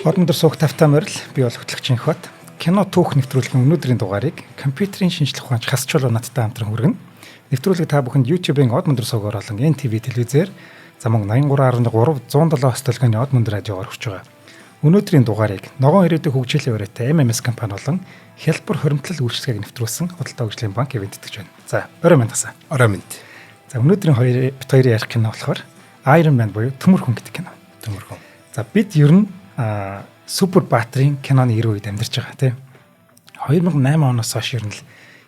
Одондөр суух тавтай морил би бол хөтлөгч Инхбат. Кино түүх нэвтрүүлгийн өнөөдрийн дугаарыг компьютерийн шинжлэх ухаанч Хасчул надтай хамтран хүргэнэ. Нэвтрүүлгийг та бүхэнд YouTube-ийн Одондөр суугаар болон NTV телевизээр замун 83.3 107 столгоны Одондөр радиогоор хүрч байгаа. Өнөөдрийн дугаарыг ногоон ирээдүйн хөгжлийн өрөөтэй MMS компани болон хялбар хуримтлал үйлчлэгийг нэвтрүүлсэн Худалдаа хөгжлийн банк ивент итгэж байна. За, орой минь тасаа. Орой минь. За, өнөөдрийн хоёрын ярих кино болохоор Iron Man буюу Төмөр хүн гэдэг кино. Төмөр хүн. За, бид ер нь супер баатрын киноны 90 үед амьдарч байгаа тийм. 2008 оноос хойш ер нь л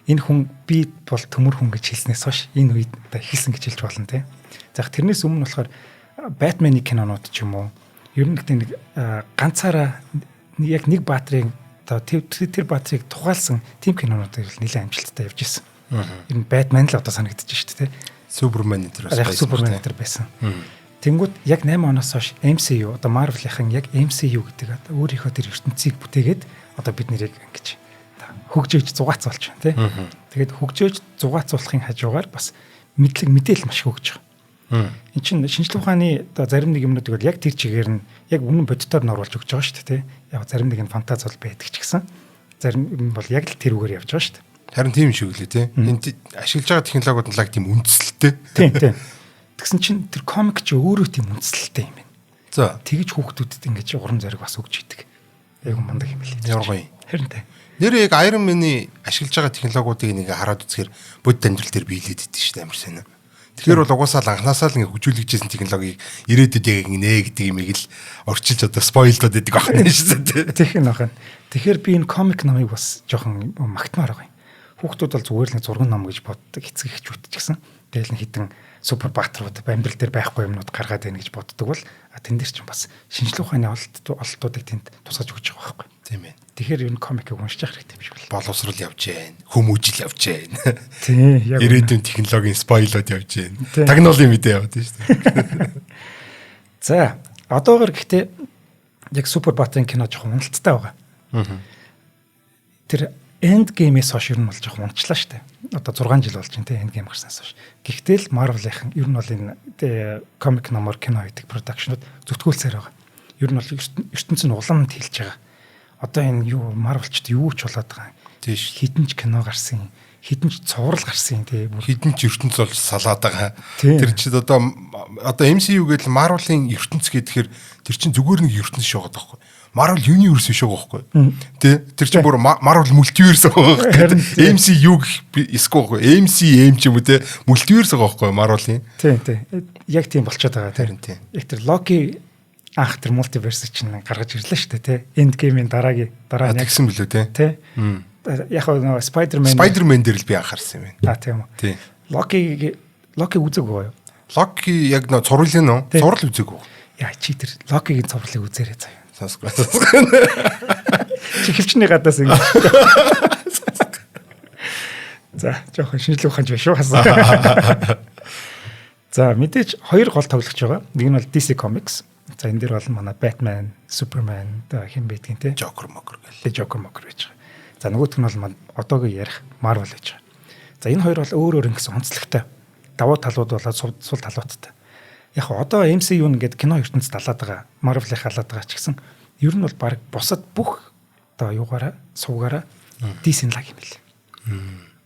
энэ хүн би бол төмөр хүн гэж хэлснээс хойш энэ үед одоо хэлсэн гэж хэлж болно тийм. За тэрнээс өмнө болохоор Batman-ы кинонууд ч юм уу ер нь нэг ганцаараа яг нэг баатрын одоо тэр баатрыг тухайлсан тийм кинонууд нэлээд амжилттай явж ирсэн. Ер нь Batman л одоо санагдаж шүү дээ тийм. Супермен энэ байсан. Тэнгүүд яг 8 оноос хойш MCU одоо Marvel-ийн яг MCU гэдэг одоо өөрийнхөө тэр ертөнцийг бүтээгээд одоо бид нэрийг ингэж хөгжөөж зугаацуулж байна тийм. Тэгээд хөгжөөж зугаацуулахын хажуугаар бас мэдээлэл маш хөгж байгаа. Энд чинь шинжлэх ухааны одоо зарим нэг юмнуудыг бол яг тэр чигээр нь яг үнэн бодитоор нь оруулж өгч байгаа шүү дээ тийм. Яг зарим нэг нь фантази бол байдаг ч гэсэн зарим юм бол яг л тэр үгээр явж байгаа шүү дээ. Харин тийм шиг лээ тийм. Энд ашиглаж байгаа технологиуд нь лаг тийм үндэслэлтэй. Тийм. Тэгсэн чинь тэр комик ч өөрөө тийм үндэслэлтэй юм байна. За тэгж хүүхдүүдэд ингэж урам зориг бас өгч идэг. Яг мундаг юм билээ. Ямар гоё. Харин тэ. Нэр яг Iron Man-ы ашиглаж байгаа технологиудыг нэг хараад үзэхээр бодит амьдрал дээр биелээд идэв шүү дээ амар сайн. Тэгэхээр бол угаасаа л анханасаа л ингэ хөгжүүлэгчсэн технологиг ирээдүйд яг нэ гэдэг юмыг л орчилж одоо спойлдод идэг байна шүү дээ. Тэгэх нь байна. Тэгэхээр би энэ комик номыг бас жоохон магтмаар байгаа юм. Хүүхдүүд бол зүгээр л нэг зурган ном гэж боддог эцэг эхчүүд ч гэсэн. Тэгэл нэг хитэн супер баатрууд амьдрал дээр байхгүй юмнууд гаргаад байна гэж боддог бол тэн дээр чинь бас шинжлэх ухааны ололтуудыг тэнд тусгаж өгч байгаа байхгүй. Тийм ээ. Тэгэхээр энэ комикийг уншиж явах хэрэгтэй юм шиг байна. Боловсрал явж байна. Хүмүүжил явж байна. Тийм яг ирээдүйн технологийн спойлоод явж байна. Тагнуулын мэдээ яваад байна шүү дээ. За, одоогор гэхдээ яг супер баатрын кино жоохон уналттай байгаа. Тэр Endgame-с хойш ер нь бол жоохон унчлаа шүү дээ. Одоо 6 жил болж байна те Endgame гарснаас хойш. Гэхдээ л Marvel-ийн ер нь бол энэ комик номер кино гэдэг продакшнууд зүтгүүлсээр байгаа. Ер нь бол ертөнцийн уламд хэлж байгаа. Одоо энэ юу Marvel-чд юу ч болоод байгаа. Тийш. Хідэн ч кино гарсан, хідэн ч цуврал гарсан те. Хідэн ч ертөнц болж салаад байгаа. Тэр чинь одоо MCU гэдэг Marvel-ийн ертөнц гэхээр тэр чинь зүгээр нэг ертөнц шоогод байгаа. Marvel Universe биш байгаа байхгүй. Тэр чинь бүр Marvel Multiverse байгаа байхгүй. MCU эсвэл MCM ч юм уу те Multiverse байгаа байхгүй Marvel-ийн. Тийм. Яг тийм болчиход байгаа тийм. Яг тэр Loki анх тэр Multiverse чинь гаргаж ирлээ шүү дээ те. Endgame-ийн дараа тэгсэн билүү те. Яг нөгөө Spider-Man дээр л би анхаарсан юм байна. Тийм үү. Тийм. Loki үзээгүй юу? Loki яг нөө цувралын нөө цуврал үзээгүй. Яа чи тэр Loki-гийн цувралыг үзээрэй заяа. Сонсгоо. Чи хөвчний гадаас ингэ. За, жоохон шинжлэх ухаанч биш шүү хасаа. За, мэдээж хоёр гол тоглогч байгаа. Нэг нь бол DC Comics. За, энэ дээр бол манай Batman, Superman хэн байдгийг те. Joker гэл. Joker байж байгаа. За, нөгөөх нь бол одоогийн ярих Marvel байж байгаа. За, энэ хоёр бол өөр ингэсэн онцлогтой. Давуу талууд болоод сул талуудтай. Яг одоо MCU нэгэд кино ертөнцид талаад байгаа, Marvel-ийн халаад байгаа ч гэсэн ер нь бол баг бусад бүх одоо юугаараа суугаараа DC лаг юм билээ.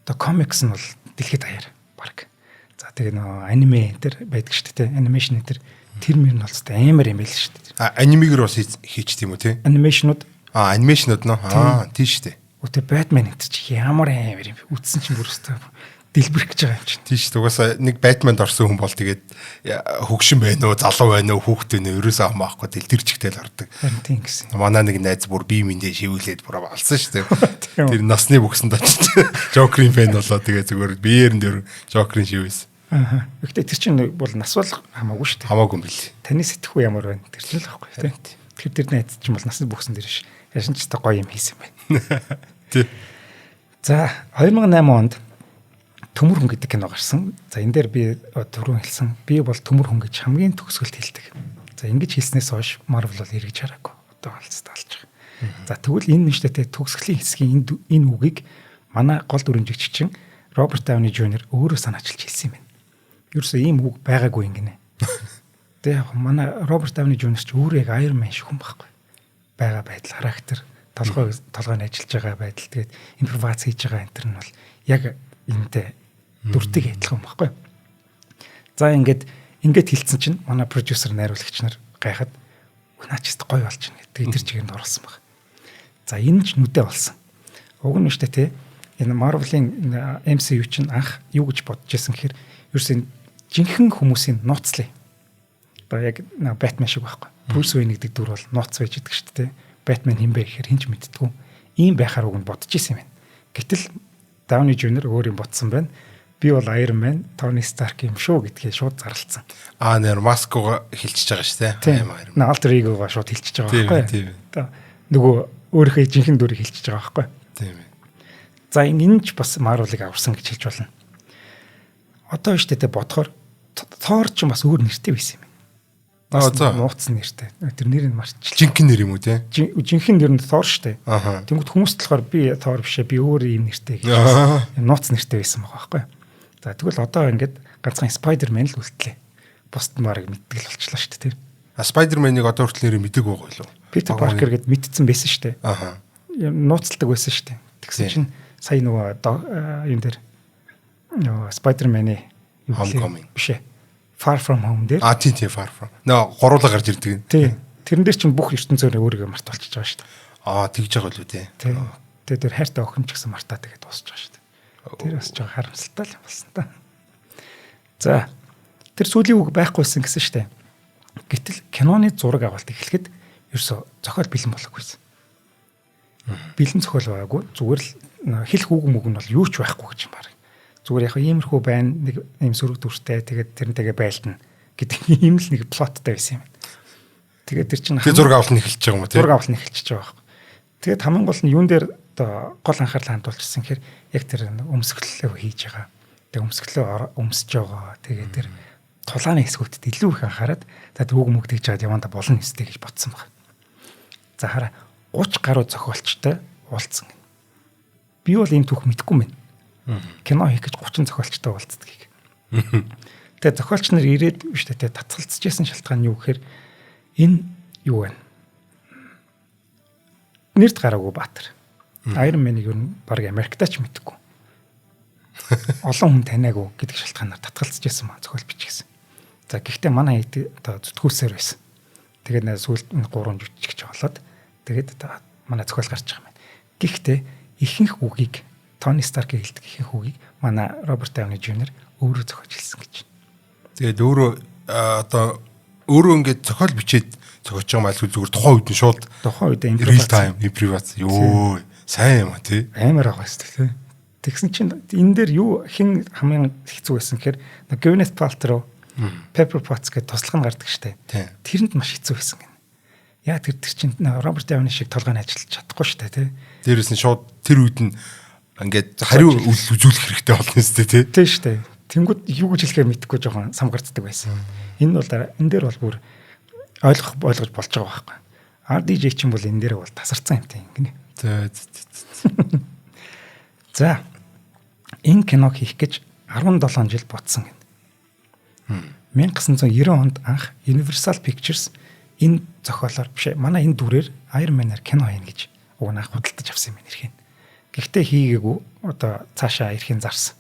Одоо комикс нь бол дэлхийд даяар баг. За тэгээ нөө аниме энэ байдаг шүү дээ, анимашн энэ тэр мөр нь бол амар юм байл шүү дээ. Анимегээр бас хийчт юм уу те? Анимашнууд. Анимашнууд нөө. Тийм шүү дээ. Өтө Batman энэ чи ямар амар юм бэ? Үтсэн чинь бүр өстой дэлбэрэх гэж байгаа юм чинь. Тийш угаасаа нэг Batman-д орсон хүн бол тэгээд хөгшин байна уу, залуу байна уу, хүүхэд байна уу, ерөөсөө хамаахгүй тэл тэр чигтэл ордог. Тийм гэсэн. Манай нэг найз бүр бие мэндээ шивүүлээд бүр алсан шүү дээ. Тэр насны бүксэнд очиж Joker-ийн фэн болоо тэгээд зүгээр биеэр нь дөр Joker-ийн шивээс. Гэхдээ тэр чинь бол нас бол хамаагүй шүү дээ. Хамаагүй юм бэл. Таны сэтгхүү ямар байна? Тэр чинь л байхгүй тийм. Тэр найз чинь бол насны бүксэн дээр ш. Яшин ч та гоё юм хийсэн байна. Тий. За 2008 онд Төмөр хүн гэдэг кино гарсан. За энэ дээр би түрүүн хэлсэн. Би бол төмөр хүн гэж хамгийн төгсгөлд хэлдэг. За ингэж хэлснээс хойш Marvel бол эргэж хараагүй. Одоо алцтай алж байгаа. За тэгвэл энэ нэштэй төгсгөлийн хэсгийн энэ үгийг манай гол дүрмжигччин Роберт Дауни Жуниор өөрөө санаачилж хэлсэн юм байна. Ерөөсөө ийм үг байгаагүй ингэнэ. Тэгээ манай Роберт Дауни Жуниор ч өөрөө яг Iron Man шиг хүн байхгүй. байгаа байдал, характер, толгойн ажиллаж байгаа байдал, тэгээд импровиз хийж байгаа энэ төр нь бол яг энэтэй дүртэг адилхан байхгүй. За ингээд хэлсэн чинь манай продюсер найруулагч нар гайхаад наач гоё болж байна гэдэг тэр чигэнд оруулсан баг. За энэ ч нүдэ болсон. Уг нь штэ те энэ Marvel-ийн MCU чинь анх юу гэж бодож байсан гэхээр ерөөс жинхэнэ хүмүүсийн нууцлаа. Одоо яг Batman шиг байхгүй. Bruce Wayne гэдэг дүр бол нууц байж идэг штэ те. Batman хин бэ гэхээр хинч мэдтгүү. Ийм байхаар уг нь бодож исэн юм байна. Гэтэл Downey Jr. өөр юм бодсон байна. Би бол Iron Man, Tony Stark юм шүү гэдгээ шууд зарлцсан. Нэр маскуга хилчиж байгаа шүү дээ. Alter Ego-га шууд хилчиж байгаа байхгүй. Одоо нөгөө өөрийнхөө жинхэнэ дүрийг хилчиж байгаа байхгүй. Тийм ээ. За энэ ч бас Marvel-ыг аварсан гэж хэлж болно. Одоо биш тэ бодохоор Thor ч бас өөр нэртэй байсан юм. За нууцсан нэртэй. Тэр нэрийг марччихлаа. Жинхэнэ нэр юм уу те? Жинхэнэ нэр нь Thor штэ. Тэнгүүд хүмүүс болохоор би Thor бишээ би өөр юм нэртэй гэж. Нууц нэртэй байсан байгаа байхгүй. За тэгвэл одоо ингээд ганцхан Spider-Man л үлдлээ. Бусд марыг мэддэг л болчлаа шүү дээ. Spider-Man-ыг одоо хүртэл нэрийг мэддэг байгаа юу? Peter Parker гэд мэдсэн байсан шүү дээ. Нууцлдаг байсан шүү дээ. Тэгсэн чинь сая нөгөө юм дээр нөгөө Spider-Man-ы Homecoming биш ээ. Far From Home дээр. Тийм Far From. Нөө гуруула гарч ирдэг. Тийм. Тэрэн дээр чинь бүх ертөнцөөр өөрийгөө мартуулчихж байгаа шүү дээ. Тэгж байгаа л үү те. Тэгээд тэр хайртай охин ч гэсэн мартаа тэгээд дуусч байгаа шүү дээ. Тэр бас жоо харамсалтай л юм болсон та. За тэр сүүлийн үг байхгүйсэн гэсэн штэ. Гэтэл киноны зураг авалт эхлэхэд ерөөсө зохиол бэлэн болохгүйсэн. Бэлэн зохиол байгаагүй. Зүгээр л хэлэх үг мөг нь бол юу ч байхгүй гэж юм баг. Зүгээр яг иймэрхүү байна. Нэг юм сөрөг дүртэй тэгээд тэрнтэйгээ байлдана гэдэг ийм л нэг плоттай байсан юм. Тэгээд тэр чинь зураг авалт нь эхэлж байгаа юм уу те? Зураг авалт нь эхэлж байгаа байхгүй. Тэгээд хамгийн гол нь юун дээр гол анхаарлаа хандуулчихсан гэхээр яг тэр өмсгөлөө хийж байгаа. Тэгээ өмсгөлөө өмсөж байгаа. Тэгээ тэр тулааны хэсгүүдэд илүү их анхаарад за тэр үг мөгдөж жаад яванда болно нэстэй гэж бодсон баг. За хараа 30 гаруй зохиолчтой уулзсан. Би бол ийм түүх мэдэхгүй мэн. Кино хийх гэж 30 зохиолчтой уулздаг. Тэгээ зохиолч нар ирээд биш тэгээ татгалзчихсан шалтгаан нь юу гэхээр энэ юу вэ? Нэрд гараагүй Баатар. Iron Man-ыг ер нь баг Америктаа ч мэдгүй. Олон хүн таниагүй гэдэг шалтгаанаар татгалзчихсан маа зохиол бичсэн. За гэхдээ манай одоо зүтгүүлсээр байсан. Тэгээд сүүлд 3 жүжигч болоод тэгээд манай зохиол гарч байгаа юм байна. Гэхдээ ихэнх үгийг Tony Stark хэлдэг ихэнх үгийг манай Robert Downey Jr. өөрөө зохиож хэлсэн гэж. Тэгээд өөрөө ингээд зохиол бичээд зохиож байгаа маа зүгээр тухайн үед нь шууд тухайн үед импровиз ёо сайн юм а тий амар байгаа шүү дээ. Тэгсэн чинь энэ дээр юу хэн хамгийн хэцүү байсан гэхээр Gwyneth Paltrow Pepper Potts гэдэг туслах нь гардаг штэ. Тэрэнд маш хэцүү байсан гэнэ. Яа тэр чинь Роберт Дауни шиг толгойн ажиллаж чадахгүй штэ тий. Дээрээс нь шууд тэр үед нь ингээд хариу үзүүлэх хэрэгтэй болно штэ тий. Тий штэ. Тэнгүүд юу гэж хэлэхээр мэдэхгүй жоохон самгарддаг байсан. Энэ бол энэ дээр бол бүр ойлгож болж байгаа байхгүй. RDJ чинь бол энэ дээр бол тасарсан юм тийм гинэ. За энэ киног хийх гэж 17 жил ботсон гэнэ. 1990 онд анх Universal Pictures энэ зохиолоор биш манай энэ дүрээр Iron Man-аар кино хийнэ гэж уг нь анх худалдаж авсан юм нэрхийн. Гэхдээ хийгээгүй одоо цаашаа ирэхин зарсан.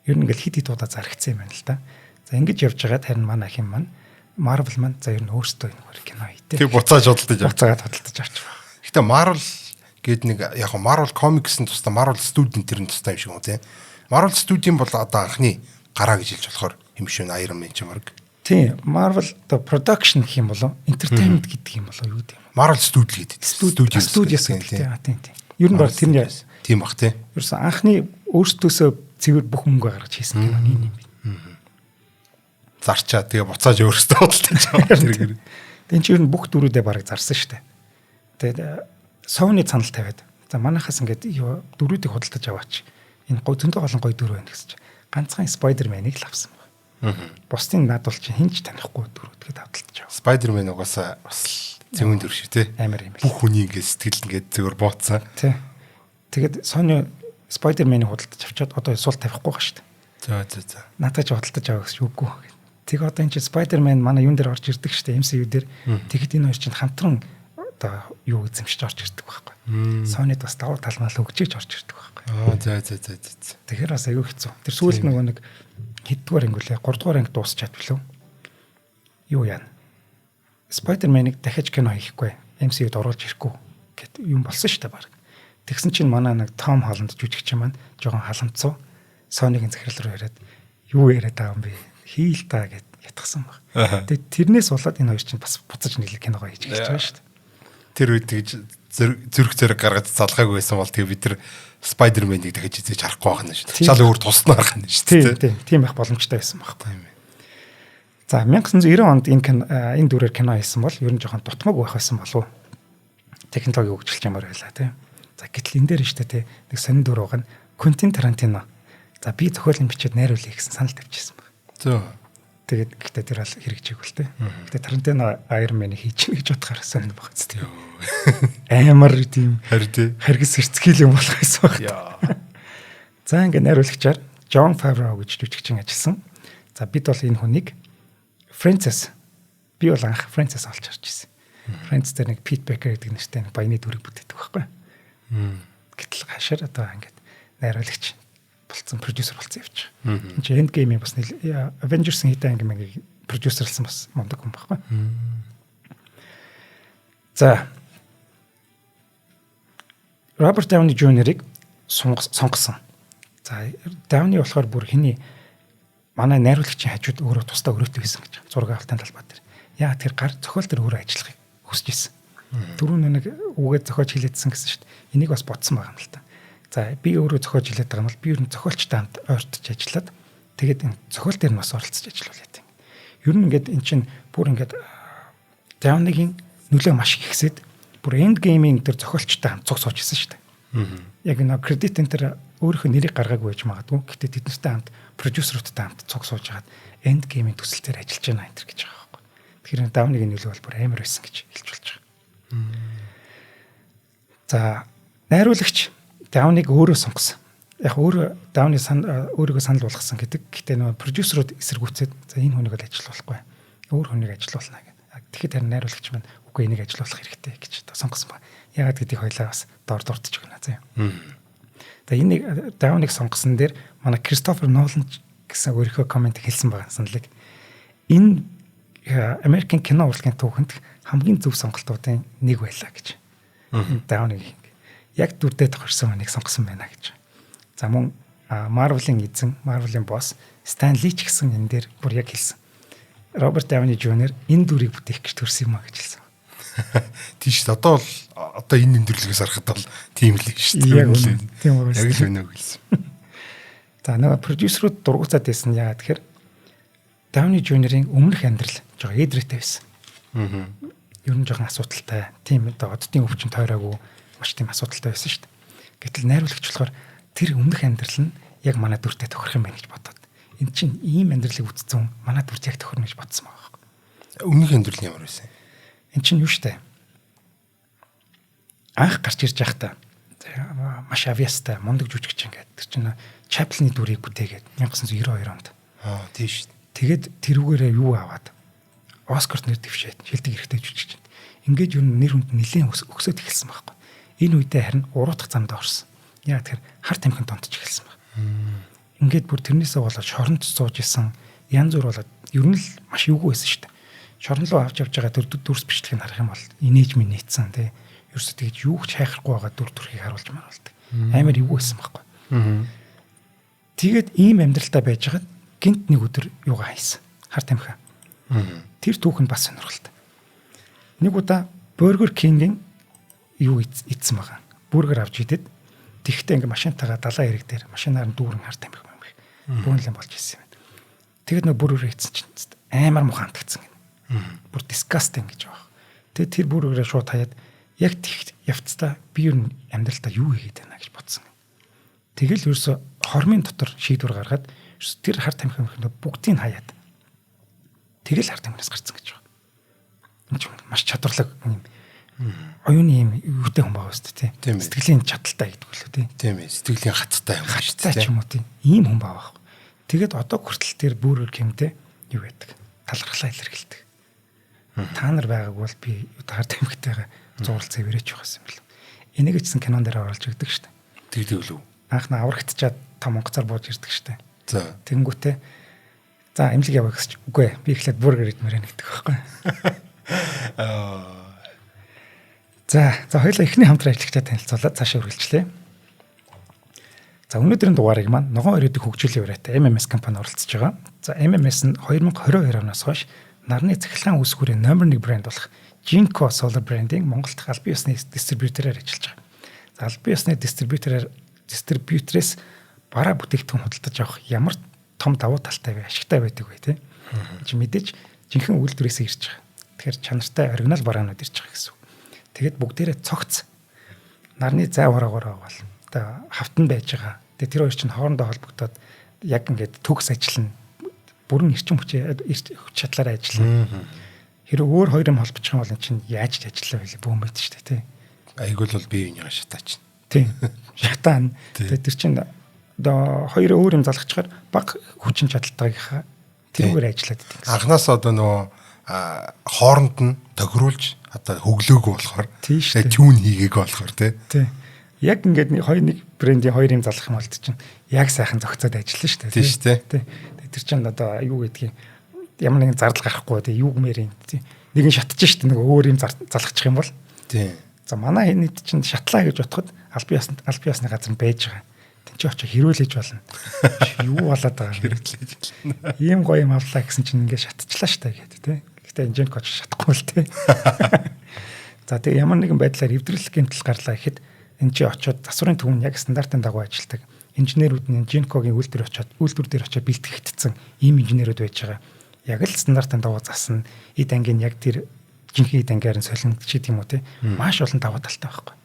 Ер нь ингээл хит хит удаа зарагдсан юм байна л да. За ингэж явж байгаад харин манай хин маань Marvel маань за ер нь өөрсдөө энэ кино хийдэг. Тэг буцааж худалдаж авч байгаа. Гэхдээ Marvel гээд нэг яг Marvel Comics-ын тусдаа Marvel Studio тэрэн тусдаа юм шиг үү те. Marvel Studio бол одоо анхны гараа гэж хэлж болохоор юм шиг Iron Man ч юм уу. Тийм, Marvel одоо production гэх юм болов entertainment гэдэг юм болов юу гэдэг юм. Marvel Studio гэдэг. Studios гэдэг тийм. Ер нь бол тэрний тийм бах те. Ерөөсөн анхны өөрсдөөсөө цэвэр бүх мөнгө гаргаж хийсэн кино юм байна. Зарчаа тэгээ буцааж өөрсдөө худалдаж аваад тэргээр. Тэн чинь ер нь бүх дүрүүдээ бараг зарсан шүү дээ. Тэгээд Sony цанал тавиад за манайхаас ингээд дүрүүдийг худалдаж аваач. Энэ зөндөө голон гоё дүр байна гэсэн чинь ганцхан Spider-Man-ыг л авсан байна. Бусдын надад бол чинь хинч танихгүй дүрүүд гээд худалдаж аваа. Spider-Man угаасаа бас зэвэн дүр шүү те. Амар юм байна. Бүх хүний ингээд сэтгэл ингээд зөвөр бууцсан. Тий. Тэгээд Sony Spider-Man-ыг худалдаж авчаад одоо сул тавихгүй байгаа шүү дээ. За. Надад ч худалдаж аваа гэсэн үгүй. Тэг одоо энэ чинь Spider-Man манай юун дээр орж ирдэг шүү дээ. MCU дээр. Тэгэхэд энэ хоёр чинь хамтран одоо юу эзэмшиж орж ирдэг байхгүй. Sony-д бас давуу тал мал өгчиж орж ирдэг байхгүй. За. Тэгэхээр бас аюу хэцүү. Тэр сүүлд нөгөө нэг хэддугаар ангиулээ 3 дугаар анги дуусчаад билүү. Юу яана. Spider-Man-ыг дахиж кино хийхгүй. MCU-д оруулж ирэхгүй гэт юм болсон шүү дээ баг. Тэгсэн чинь манай нэг Том Холланд жүжигч маань жоохон халамцсан. Sony-гийн захирал руу яриад юу яриад байгаа юм бэ? Хийл та гэд ятгсан баг. Тэгээд тэрнээс болоод энэ хоёр чинь бас буцаж нэлээд киногоо хийж эхэлж байгаа шүү дээ. Тэр үед тэгж зүрх зэрэг гаргаж залгаагүй байсан бол тэгээ бид нар Spider-Man-ыг дахиж хийж харахгүй байх нь шүү дээ. Шал өөр тусна байх нь шүү дээ. Тийм байх боломжтой байсан байхгүй. За 1990 онд энэ дүрээр кино хийсэн бол ер нь жоохон дутмаг байх байсан болов уу? Технологи хөгжиж ямар байлаа тийм. За гэтэл энэ дээр нь шүү дээ нэг сонин дүр байгаа нь Quentin Tarantino. За би зохиолын бичээд найруулъя гэсэн санал тавьчихсан баг. Зөө. Тэгээд гэхдээ тэр бол хэрэгжээгүй л тийм. Гэхдээ Tarantino Iron Man-ыг хийж гэж бодохоор сонин баг зү. Амар тийм харгас хэрцгийл юм болох байсан баг. За ингээ найруулагчаар Jon Favreau гэж жүжигчин ажилласан. За бид бол энэ хүнийг Francis би бол анх Francis олж харж ирсэн. Francis дээр нэг Pete Becker гэдэг нэртэй нэг баяны дүрийг бүтээдэг байхгүй. Гэтэл хашаар одоо ингээд найруулагч болцсон продюсер болцсон явчих. Энд чинь Endgame-ийн бас Avengers-ийн хэдэн анги продюсерлсан бас мундаг хүн байхгүй. За Роберт Дауни Jr.-ыг сонгосон. За Дауни болохоор бүр хэний манай найруулагчийн хажууд өөрөө тусдаа өрөөтэй байсан гэж зураг авалтын талбай дээр. Яа тэр гар зохиол дээр өөрөө ажиллахыг хүсэж ирсэн. Дөрөв нэг үгээд зохиож хилээдсэн гэсэн шүү дээ. Энийг бас бодсон байгаа юм л та. За би өөрөө зохиож хилээд байгаа юм бол би ер нь зохиолчтой хамт ойртож ажиллаад тэгээд энэ зохиол дээр нь бас оролцож ажиллуулъя тийм. Ер нь ингээд эн чинь бүр ингээд Даунигийн нөлөө маш их ихсээд бүр Endgame-ийн тэр зохиолчтой хамт цуг сууж исэн шүү дээ. Яг нэг кредит энэ тэр өөрийнхөө нэрийг гаргаагүй байж магадгүй. Гэхдээ тэднэртэй хамт продюсеруудтай хамт цуг сууж хагаад Endgame-ийн төсөл дээр ажиллаж байна энэ гэж байгаа байхгүй. Тэгэхээр Даунигийн нөлөө бол бүр амар байсан гэж хэлж болж байгаа. За найруулагч Даунийг өөрөө сонгосон. Яг өөрөө Дауны өөрийгөө санал болгосон гэдэг. Гэхдээ нөгөө продюсерууд эсэргүүцээд за энэ хүнийг л ажиллуулахгүй. Өөр хүнийг ажиллуулна гэдэг. Тэгэхэд харин найруулагч маань үгүй энийг ажиллуулах хэрэгтэй гэж сонгосон ба. Яагаад гэдгийг хоёлаа бас дурдж өгнө зэ. За энэ Даунийг сонгосон дээр манай Кристофер Нолан гэсэн өөрийнхөө комент хэлсэн байгаа саналыг энэ Америкийн кино урлагийн түүхэнд хамгийн зөв сонголтуудын нэг байлаа гэж. Даунийг яг дүрдээ тохирсон хүнийг сонгосон байна гэж. За мөн Marvel-ийн эзэн, Marvel-ийн босс Stan Lee ч гэсэн энэ дээр бүр яг хэлсэн. Роберт Дауни Jr. энэ дүрийг бүтээх гэж төрсөн юм а гэж хэлсэн. Тийш одоо энэ өндөрлөгөөс харахад бол тийм л шүү дээ. Яг л тийм үү. Яг л өнөө хэлсэн. За нөгөө продюсерууд дургуцаад байсан яагаад тэгэхээр Дауни Jr.-ийн өмнөх амьдрал жоо эдрээтэй байсан. Ер нь жоохон асуудалтай. Тийм одоо оддын өвчин тойроогүй маш тийм асуудалтай байсан шүү дээ. Гэтэл найруулагч болохоор тэр өмнөх амьдрал нь яг манай дүртэй тохирох юм байна гэж бодоод. Энд чинь ийм амьдралыг үтцсэн манай дүрт яг тохирно гэж бодсон байгаа байхгүй. Өмнөх амьдрал нь ямар байсан? Энд чинь юу штэ. Анх гарч ирж байхдаа маш авьяастай мундаг жүжигч ингээд тэр чинь Chaplin-ы дүрийг бүтээгээд 1992 онд. Тийм шүү дээ. Тэгээд тэрүүгээрээ юу аваад Оскарт нэр дэвшээд шилдэг хэрэгтэй жүжигч. Ингээд юу нэр хүнд нэлээд өксөд эхэлсэн байхгүй. Энэ үедээ харин уруудах замд орсон. Яа тэгэхээр хар тамхин донтож эхэлсэн баг. Ингээд бүр тэрнээсээ болоод шоронд сууж исэн янз бүр болоод ер нь л маш эвгүй байсан шүү дээ. Шорон руу авч явж байгаа дүрс бичлэгийг харах юм бол инээж минь нийцсэн тий. Ерөөсөө тэгж юу ч хайхрахгүй байгаа дүр төрхийг харуулж маруулдаг. Амар эвгүй байсан байхгүй. Тэгээд ийм амьдралтай байжгаад гинт нэг өдөр юугаа хайсан. Хар тамхи. Тэр түүхэнд бас сонирхолтой. Нэг удаа Burger King-ийн юу идсэн байгаа. Бургер авч идэд тэгхтээ ингээ машинтайгаа далайн хэрэг дээр машинаар нь дүүрэн хар тамхи юм шиг. Бөөнлөн болж ирсэн юм. Тэгэд нэг бургер идсэн чинь амар муухай хандгцсан гэнэ. Бүр disgusting гэж байгаа. Тэгээд тэр бургерээ шууд хаяад яг тэгт явцдаа би юу амьдралдаа юу хийгээд байна гэж бодсон. Тэгэл ерөөсө хормын дотор шийдвэр гаргаад тэр хар тамхи бүгдийг хаяад тэгэл хар тамхинаас гарцсан гэж байгаа. Энэ ч маш чадварлаг юм. Оюуны юм үүтэй хүн байгаа шүү дээ. Сэтгэлийн чадaltaй гэдэг үлээ тий. Тийм ээ. Сэтгэлийн хаттай юм шүү дээ. Ч юм уу тий. Ийм хүн байгаа. Тэгээд одоо хүртэл тэр Burger King-тэй юу байдаг? Талархлаа илэрхийлдэг. Та нар байгааг бол би хар тамхитайгаа зураг цэвэрэж байгаасан юм л. Энийг ч гэсэн кинон дээр оруулж өгдөг шүү дээ. Тэгдэг лүү. Анхна аврагдчаад том онгоцоор бууж ирдэг шүү дээ. За. Тэнгүүтээ за имлэг яваа гэсч үгүй би ихлээд бургер идмээр байна гэдэг байхгүй. За хоёулаа эхний хамтран ажиллагчаа танилцуулаад цаашаа үргэлжлэе. За өнөөдрийн дугаарыг маань ногоон ирээдүйг хөгжүүлэх ураатай MMS компани оролцож байгаа. За MMS нь 2022 оноос хойш нарны цахилгаан үүсгүүрийн номер 1 брэнд болох Jinko Solar брендing Монголд албан ёсны дистрибьютороор ажиллаж байгаа. За албан ёсны дистрибьюторээс бараа бүтээгдэхүүн худалдаж авах ямар том давуу талтай вэ, ашигтай байдаг вэ те? Чи мэдээж жинхэнэ үйлдвэрээс ирж байгаа. Тэгэхээр чанартай оригинал бараанууд ирж байгаа гэсэн үг. Тэгээд бүгдээрээ цогц нарны зай ураагаараа бол одоо хавтан байж байгаа. Тэгээд тэр хоёр чинь хоорондоо холбогдоод яг ингээд төгс ажиллана. Бүрэн эрчим хүч чадлаараа ажиллана. Хэрэв өөр хоёр юм холбочих юм бол эн чинь яаж ажиллах вэ бүүн байд шүү дээ тий. Айгуул бол бие биенийгээ шатаач. Тий. Шатаан. Тэгээд тэр чинь одоо хоёр өөр юм залгачаар баг хүчин чадалтайгийнхаа тэрүүгээр ажиллаад байдаг. Анханаас одоо нөгөө хооронд нь тохируулж одоо хөглөөгүй болохоор тэгээд тюн хийгээгүй болохоор тий. Яг ингээд нэг брендийн хоёр юм залгах юм болт чинь яг сайхан зохицоод ажиллана шүү дээ. Тий. Тэр чинь одоо юу гэдгийг ямар нэгэн зардал гарахгүй тий юу гэмээр юм тий. Нэг нь шатж штэ нэг өөр юм залгачих юм бол. Тий. За манай энэ чинь шатлаа гэж бодоход албан ёсны газар нь байж байгаа. Тин чи очиж хэрүүлж болно. Юу болоод байгаа юм хэрүүлж. Ийм гоё юм авлаа гэсэн чинь ингээд шатчлаа штэ гэдэг тий. Гэтэ инженер коч шатахгүй л тий. За тэгээ ямар нэгэн байдлаар эвдрэл гэмтэл гарлаа гэхэд энэ чи очиод засварын түвэн яг стандартын дагуу ажилладаг. Инженерүүд нь Jinko-гийн үйлдвэр дээр очиод бэлтгэгдсэн ийм инженерүүд байж байгаа. Яг л стандартын дагуу засна. Эд ангийн яг тэр жинхэнэ эд ангиар нь солино ч гэдэм үү те. Маш олон давуу талтай байхгүй.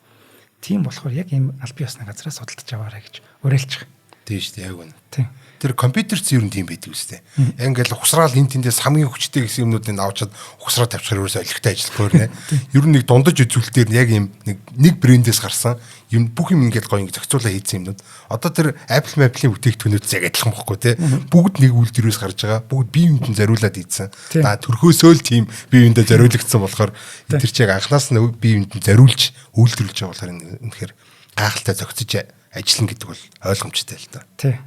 Тийм болохоор яг ийм албан ёсны газраас судалдаж аваарай гэж уриалж байгаа. Тийм шүү дээ яг үнэ. Тийм. Тэр компьютерч ер нь тийм байдаг үстэй. Ингээл ухсраал энэ тэндээс хамгийн хүчтэй гэсэн юмнуудыг авчаад ухсраа тавьчихаар ерөөсөө олигтой ажиллахгүй нэ. Ер нь нэг дундаж үзүүлэлтээр яг ийм нэг брэндээс гарсан юм бүх юм ингээд гоё ингэ зохицуулаа хийсэн юмнууд. Одоо тэр Apple Maple-ийн бүтээгдэхүүнүүд яг адилхан бохгүй те. Бүгд нэг үйлдвэрээс гарч байгаа. Бүгд бие биендээ зориулаад ийдсэн. Да төрхөөсөө л тийм бие биендээ зориулагдсан болохоор тэр чиг анханаас нь бие биендээ зориулж үйлдвэрлэж байгаа болохоор үнэхээр гайхалтай зохицож ажиллана гэдэг бол ойлгомжтой л та. Тий.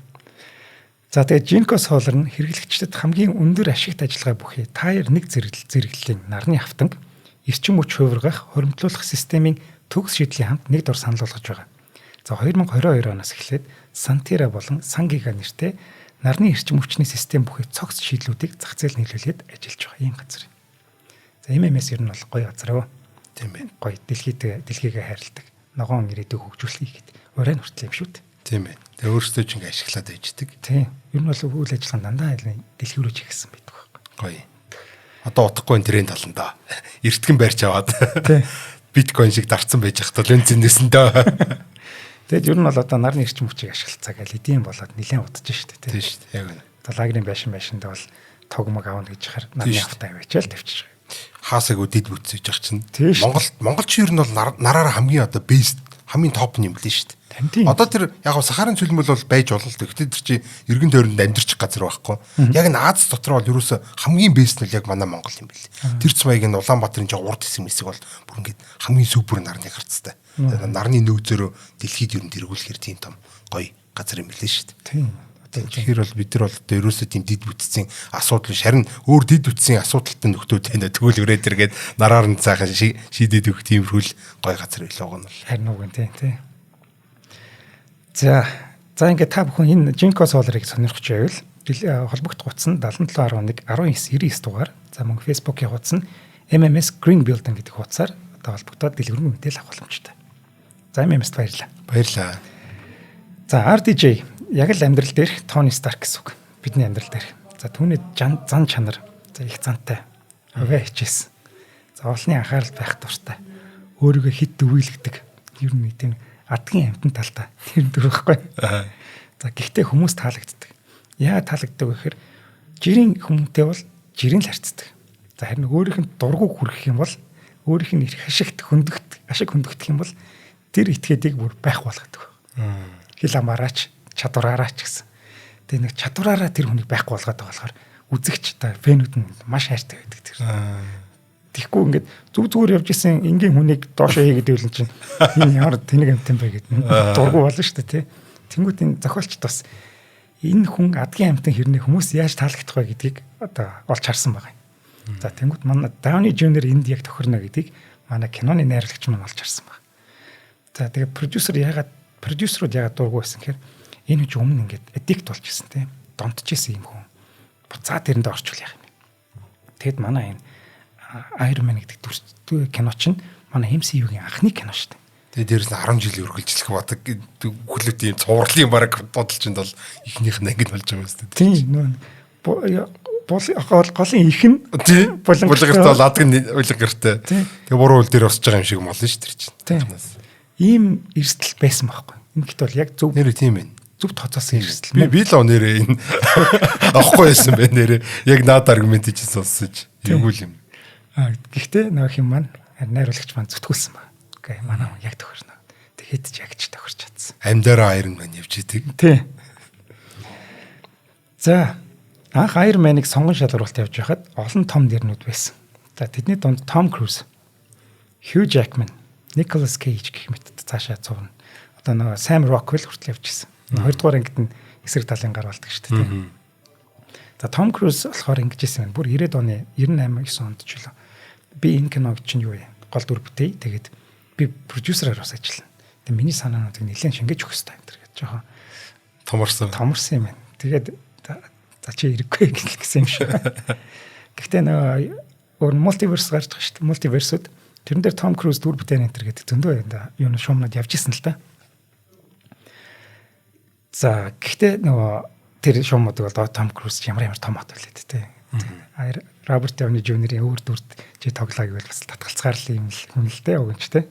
За тэгээд Jinko Solar нь хэрэглэгчдэд хамгийн өндөр ашигт ажиллагаа бүхий Tier 1 зэрэглэлийн нарны хавтанг эрчим хүч хувиргах хоримтлуулах системийн төгс шийдлийн хамт нэг дор санал болгож байгаа. За 2022 оноос эхлээд Santera болон Sangiga нэртэй нарны эрчим хүчний систем бүхий цогц шийдлүүдийг зах зээл нийлүүлээд ажиллаж байгаа ийм газар. За MMS ер нь бол гоё газар аа. Тийм байна. Гоё дэлхийгээ хайрладаг. Ногоон ирээдүйг хөгжүүлэхийг гээд урайн хүртэл юм шүү дээ. Тийм байна. Тэгээ өөрсдөө ч ингээ ашиглаад байждаг. Тийм. Ер нь бол үйл ажиллагаа дандаа дэлхий рүү чигсэн байдаг байхгүй. Гоё. Одоо утгагүй тренд таланда эртгэн барьж аваад биткойн шиг дарцсан байж хата л үнцэнээс нь дөө. Тэгэд ер нь бол одоо нарны эрчим хүчийг ашиглацаа гэл эдийн болоод нэлээд удаж штэ тийм. Тийм штэ яг үнэ. Лагерийн байшиндээ бол тогмог аавна гэж хахаар нарны хавтаа аваачаал тавьчих. Хаасаг үдэд бүтсэж явах чинь. Монголч ер нь бол нараараа хамгийн одоо бейс хамгийн топ юм блин штэ. Одоо тэр яг Сахарын цөлмөл бол байж болол тэ. Гэтэ тэр чи эргэн тойронд амьдарчих газар байхгүй. Яг энэ Аз дотор бол ерөөсө хамгийн бэст нь яг манай Монгол юм бэл. Тэр цмайг нь Улаанбаатарын жоо урд хэсэг мэсэг бол бүр ингээд хамгийн супер нарны гарцтай. Нарны нөөцөөрөө дэлхийд ер нь тэргүүлэхэр тийм том гоё газар юм блин шүү дээ. Тийм. Тэгэхээр бол бид нар бол одоо ерөөсөө тийм дид бүтцийн асуудал шарин өөр дид бүтцийн асуудалтай нөхдүүд байна. Тэгвэл өрөөд тэргээд нараар нь цаахан шийдээд өгөх тиймэрхүүл гоё газар байлаа гоо нь. Харин үг нь тийм. За ингээд та бүхэн энэ Jinko Solar-ыг сонирхож байвал холбогдох утас нь 7711 1999 дугаар. За мөн Facebook-ийн хуудас нь MMS Green Building гэдэг хуудасаар одоо холбогдоод дэлгэрэнгүй мэдээлэл авах боломжтой. За MMS-д баярлалаа. Баярлалаа. За RDJ яг л амьдрал дээрх Tony Stark гэсэн үг. Бидний амьдрал дээрх. За түүний зан чанар, за их зантай, хувиа хичээс. За олонний анхаарал байх дуртай. Өөрийгөө хэд дөвөөлгдөг. Ер нь тийм адгийн амтан талтай. Тэр дөрөхгүй. За гэхдээ хүмүүс таалагддаг. Яа таалагддаг вэ гэхээр жирийн хүмүүнтэй бол жирийн л харцдаг. За харин өөрийнх нь дургу хүрэх юм бол өөрийнх нь их ашиг хөндөгдөх юм бол тэр этгээдийг бүр байх болгодог. Хил амаараач чадвараараач гэсэн. Тэгээ нэг чадвараараа тэр хүнийг байхгүй болгоод байгаа болохоор үзэгч та фэнүүд нь маш хайртай байдаг тэр. Тэгэхгүй ингээд зүгээр явж исэн энгийн хүнийг доошоо хий гэдэг үл чинь энэ ямар тэнэг амтан бай гэдэг дургу болно шүү дээ тий. Тэнгүүт энэ зохиолчд бас энэ хүн адгийн амтан хэрнээ хүмүүс яаж таалагдах вэ гэдгийг одоо олж харсан байгаа юм. За тэнгүүт манай Downey Jr. энд яг тохирно гэдгийг манай киноны найруулагч маань олж харсан байна. За тэгээ продюсерууд яагаад дургу байсан гэхээр энэ хүн өмнө ингээд addict болж исэн тий. Донтчихсэн юм хүн. Буцаад тэрэндээ орчуул яах юм. Тэгэд манай энэ Iron Man гэдэг дүр кино чинь манай MCU-гийн анхны кино шүү дээ. Тэгээ дээрээс нь 10 жилийн үргэлжлэх бодог хүлээт юм цувралын бараг бодолч нь бол ихнийх нь ингэж болж байгаа юм шүү дээ. Тийм голын их нь булгартай бол адаг нь булгартай. Тэгээ буруу үйл дээр босч байгаа юм шиг молно шүү дээ чинь. Ийм эрсдэл байсан байхгүй. Энэ гэт бол яг зөв нэр тийм байна. Зөв тооцоосон эрсдэл. Би л нэрээ энэ авахгүй байсан байна нэрээ. Яг наад аргумент чинь сонсож тэгвэл юм. Гэхдээ нөгөө юм маань найруулагч маань зүтгүүлсэн байна. Окей, манай хүн яг тохирно. Тэгэхэд ч яг ч тохирч чадсан. Амьдаараа Iron Man явж идэг. Тий. За, анх Iron Man-ыг сонгон шалгаруулалт явж байхад олон том нэрнүүд байсан. За, тэдний дунд Tom Cruise, Hugh Jackman, Nicolas Cage гэх мэт цаашаа цувна. Одоо нөгөө Sam Rockwell хүртэл явж исэн. Хоёрдугаар ангид нь эсрэг талын гар болдог шүү дээ. За, Tom Cruise болохоор ингэж исэн байна. Бүр 90-ад оны 98-9 онд ч үлээ. Би энэ киног чинь юу вэ? Гол дүр бүтээе. Тэгээд би продюсераар бас ажиллана. Тэгээд миний санаануудыг нэлээд шингээж өгөх хэрэгтэй энэ гэж жоохон томорсон юм байна. Тэгээд за чи ирэхгүй гэсэн юм шиг. Гэхдээ нөгөө мультиверс гарч байгаа шүү дээ. Мультиверсүүд тэрэн дээр Том Круз дүр бүтээн энэ гэдэг зөндөө юу нэг шуумнууд явж исэн л та. За гэхдээ нөгөө тэр шуумнуудыг бол Том Круз ямар том хот байлээ тий. Роберт Дауни Жуниорийн өөр дүрд чи тоглоог байвал бас татгалцгаарлал юм л хүн л дээ өгөнч те.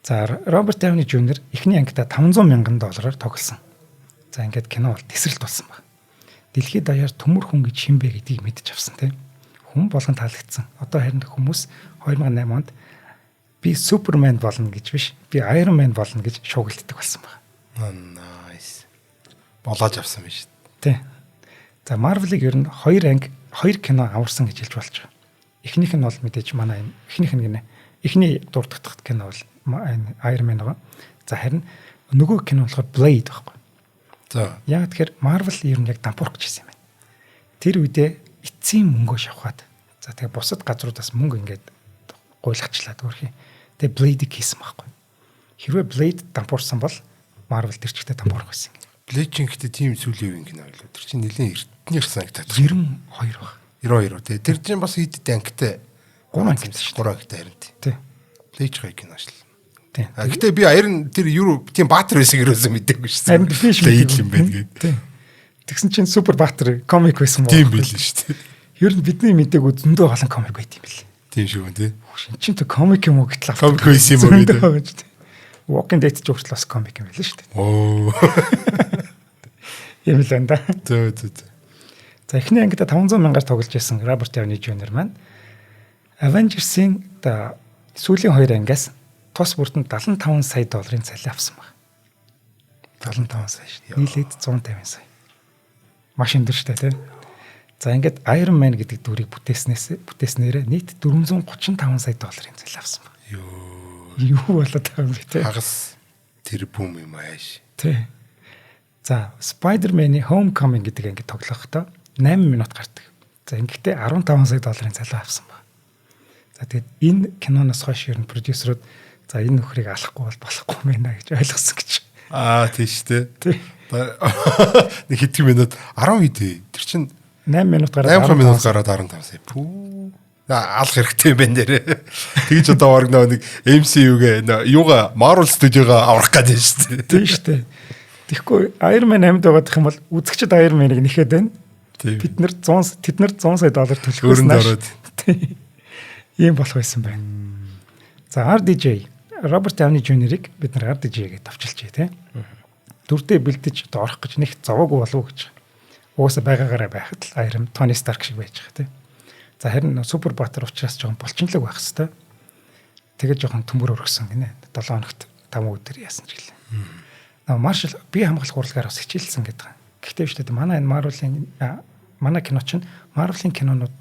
За Роберт Дауни Жуниор эхний ангидаа $500,000 тоглосон. За ингээд кино бол тесрэлт болсон баг. Дэлхийд даяар төмөр хүн гэж хин бэ гэдгийг мэдчих авсан те. Хүн болгон таалагдсан. Одоо харин хүмүүс 2008 онд би Супермен болно гэж биш, би Iron Man болно гэж шуугилддаг болсон баг. Nice. Болоож авсан биш. Тэ. За Marvel-ыг ер нь 2 кино аварсан гэж хэлж болж байгаа. Эхнийх нь бол мэдээж манай эхнийх нь гинэ. Эхний дурддагт кино бол Iron Man байгаа. За харин нөгөө кино болохоор Blade байхгүй. За. Яг тэгэхээр Marvel ер нь яг дампуурах гэж хэлсэн юм байна. Тэр үедээ эцсийн мөнгөө шавхаад. За тэгээ бусад газруудаас мөнгө ингээд гуйлгачлаад өөрхий. Тэгээ Blade-ийг хийсэн байхгүй. Хэрвээ Blade дампуурсан бол Marvel тэр чигтээ дампуурах байсан. Блэйчин гэдэг тийм сүүлийн үеийн кино байлаа. Тэр чинь нэлээд эртнийх санагдаад. 92 баг. 92 тий. Тэр чинь бас хэд ангитай 3 ангитай шүү. 3 ангитай харин тий. Блэйч гай кино шл. Тий. Гэхдээ би Iron тэр юу тийм баатар байсан гэрөөсөө мэдээгүй шүү. Харин би биш юм байна гэдэг. Тий. Тэгсэн чинь супер баатар комик байсан тийм билээ шүү дээ. Ер нь бидний мэдээгүй зөндөө олон комик байт юм билээ. Тийм шүү дээ. Чин ч комик юм уу гэтэл комик байсан юм уу гэдэг. Walking Dead ч өөрчлөлт бас комик юм байлаа шүү дээ. Оо. Юм л энэ. Зөө. За эхний ангидаа $500,000 тоглож байсан Роберт Дауни Жуниор маань Avengers-ийн сүүлийн 2 ангиас тус бүрдэнд $75 сая цалин авсан баг. 75 сая шүү. Нийлээд 150 сая. Маш өндөр шүү дээ, тийм. За ингээд Iron Man гэдэг дүрийг бүтээснээр нийт $435 сая цалин авсан баг. Юу болоод байгаа юм бэ те? Хагас тэрбум юм ааш. Тий. За, Spider-Man-ийн Homecoming гэдэг анги тоглохдоо 8 минут гардаг. За, ингэхдээ $15 сая цалин авсан ба. За, тэгээд энэ киноноос хойш ер нь продюсерууд за энэ нөхрийг алахгүй бол болохгүй мэнэ гэж ойлгосон гэж. Тийм шүү дээ. Тий. Нэг хэдэн минут 10 хэд тэр чинь 8 минут гараад 8 минут гараад $15 сая. Пүү. Алах хэрэгтэй юм байна нэрээ. Тэгж одоо орог нэг MCU-гээ юугаа Marvel Studio-га аврах гэдэг шүү дээ. Тийм шүү дээ. Тэгэхгүй Iron Man 8-д байгаадах юм бол үзэгчд Iron Man-ыг нэхэд байна. Тэд нар $100 сая төлөхөөс нааш. Ийм болох байсан байна. За RDJ Роберт Дауни Жуниорыг бид нар RDJ-гээ товчилчээ тий. Дүрдээ бэлдэж одоо орох гэж нэг заваагүй болов уу гэж. Угаасаа байгаагаараа байхад л Iron Tony Stark шиг байж байгаа тий. За харин супер баатар учраас жоохон булчинлаг байх хэвээр. Тэгээд жоохон төмөр өргөсөн гинэ. 7 хоногт 5 өдөр яасан ч гэлээ. Маршал би хамгаалах урлагаар бас хичээлсэн гэдэг. Гэхдээ биш дээ манай энэ Marvel-ийн манай кино чинь Marvel-ийн кинонууд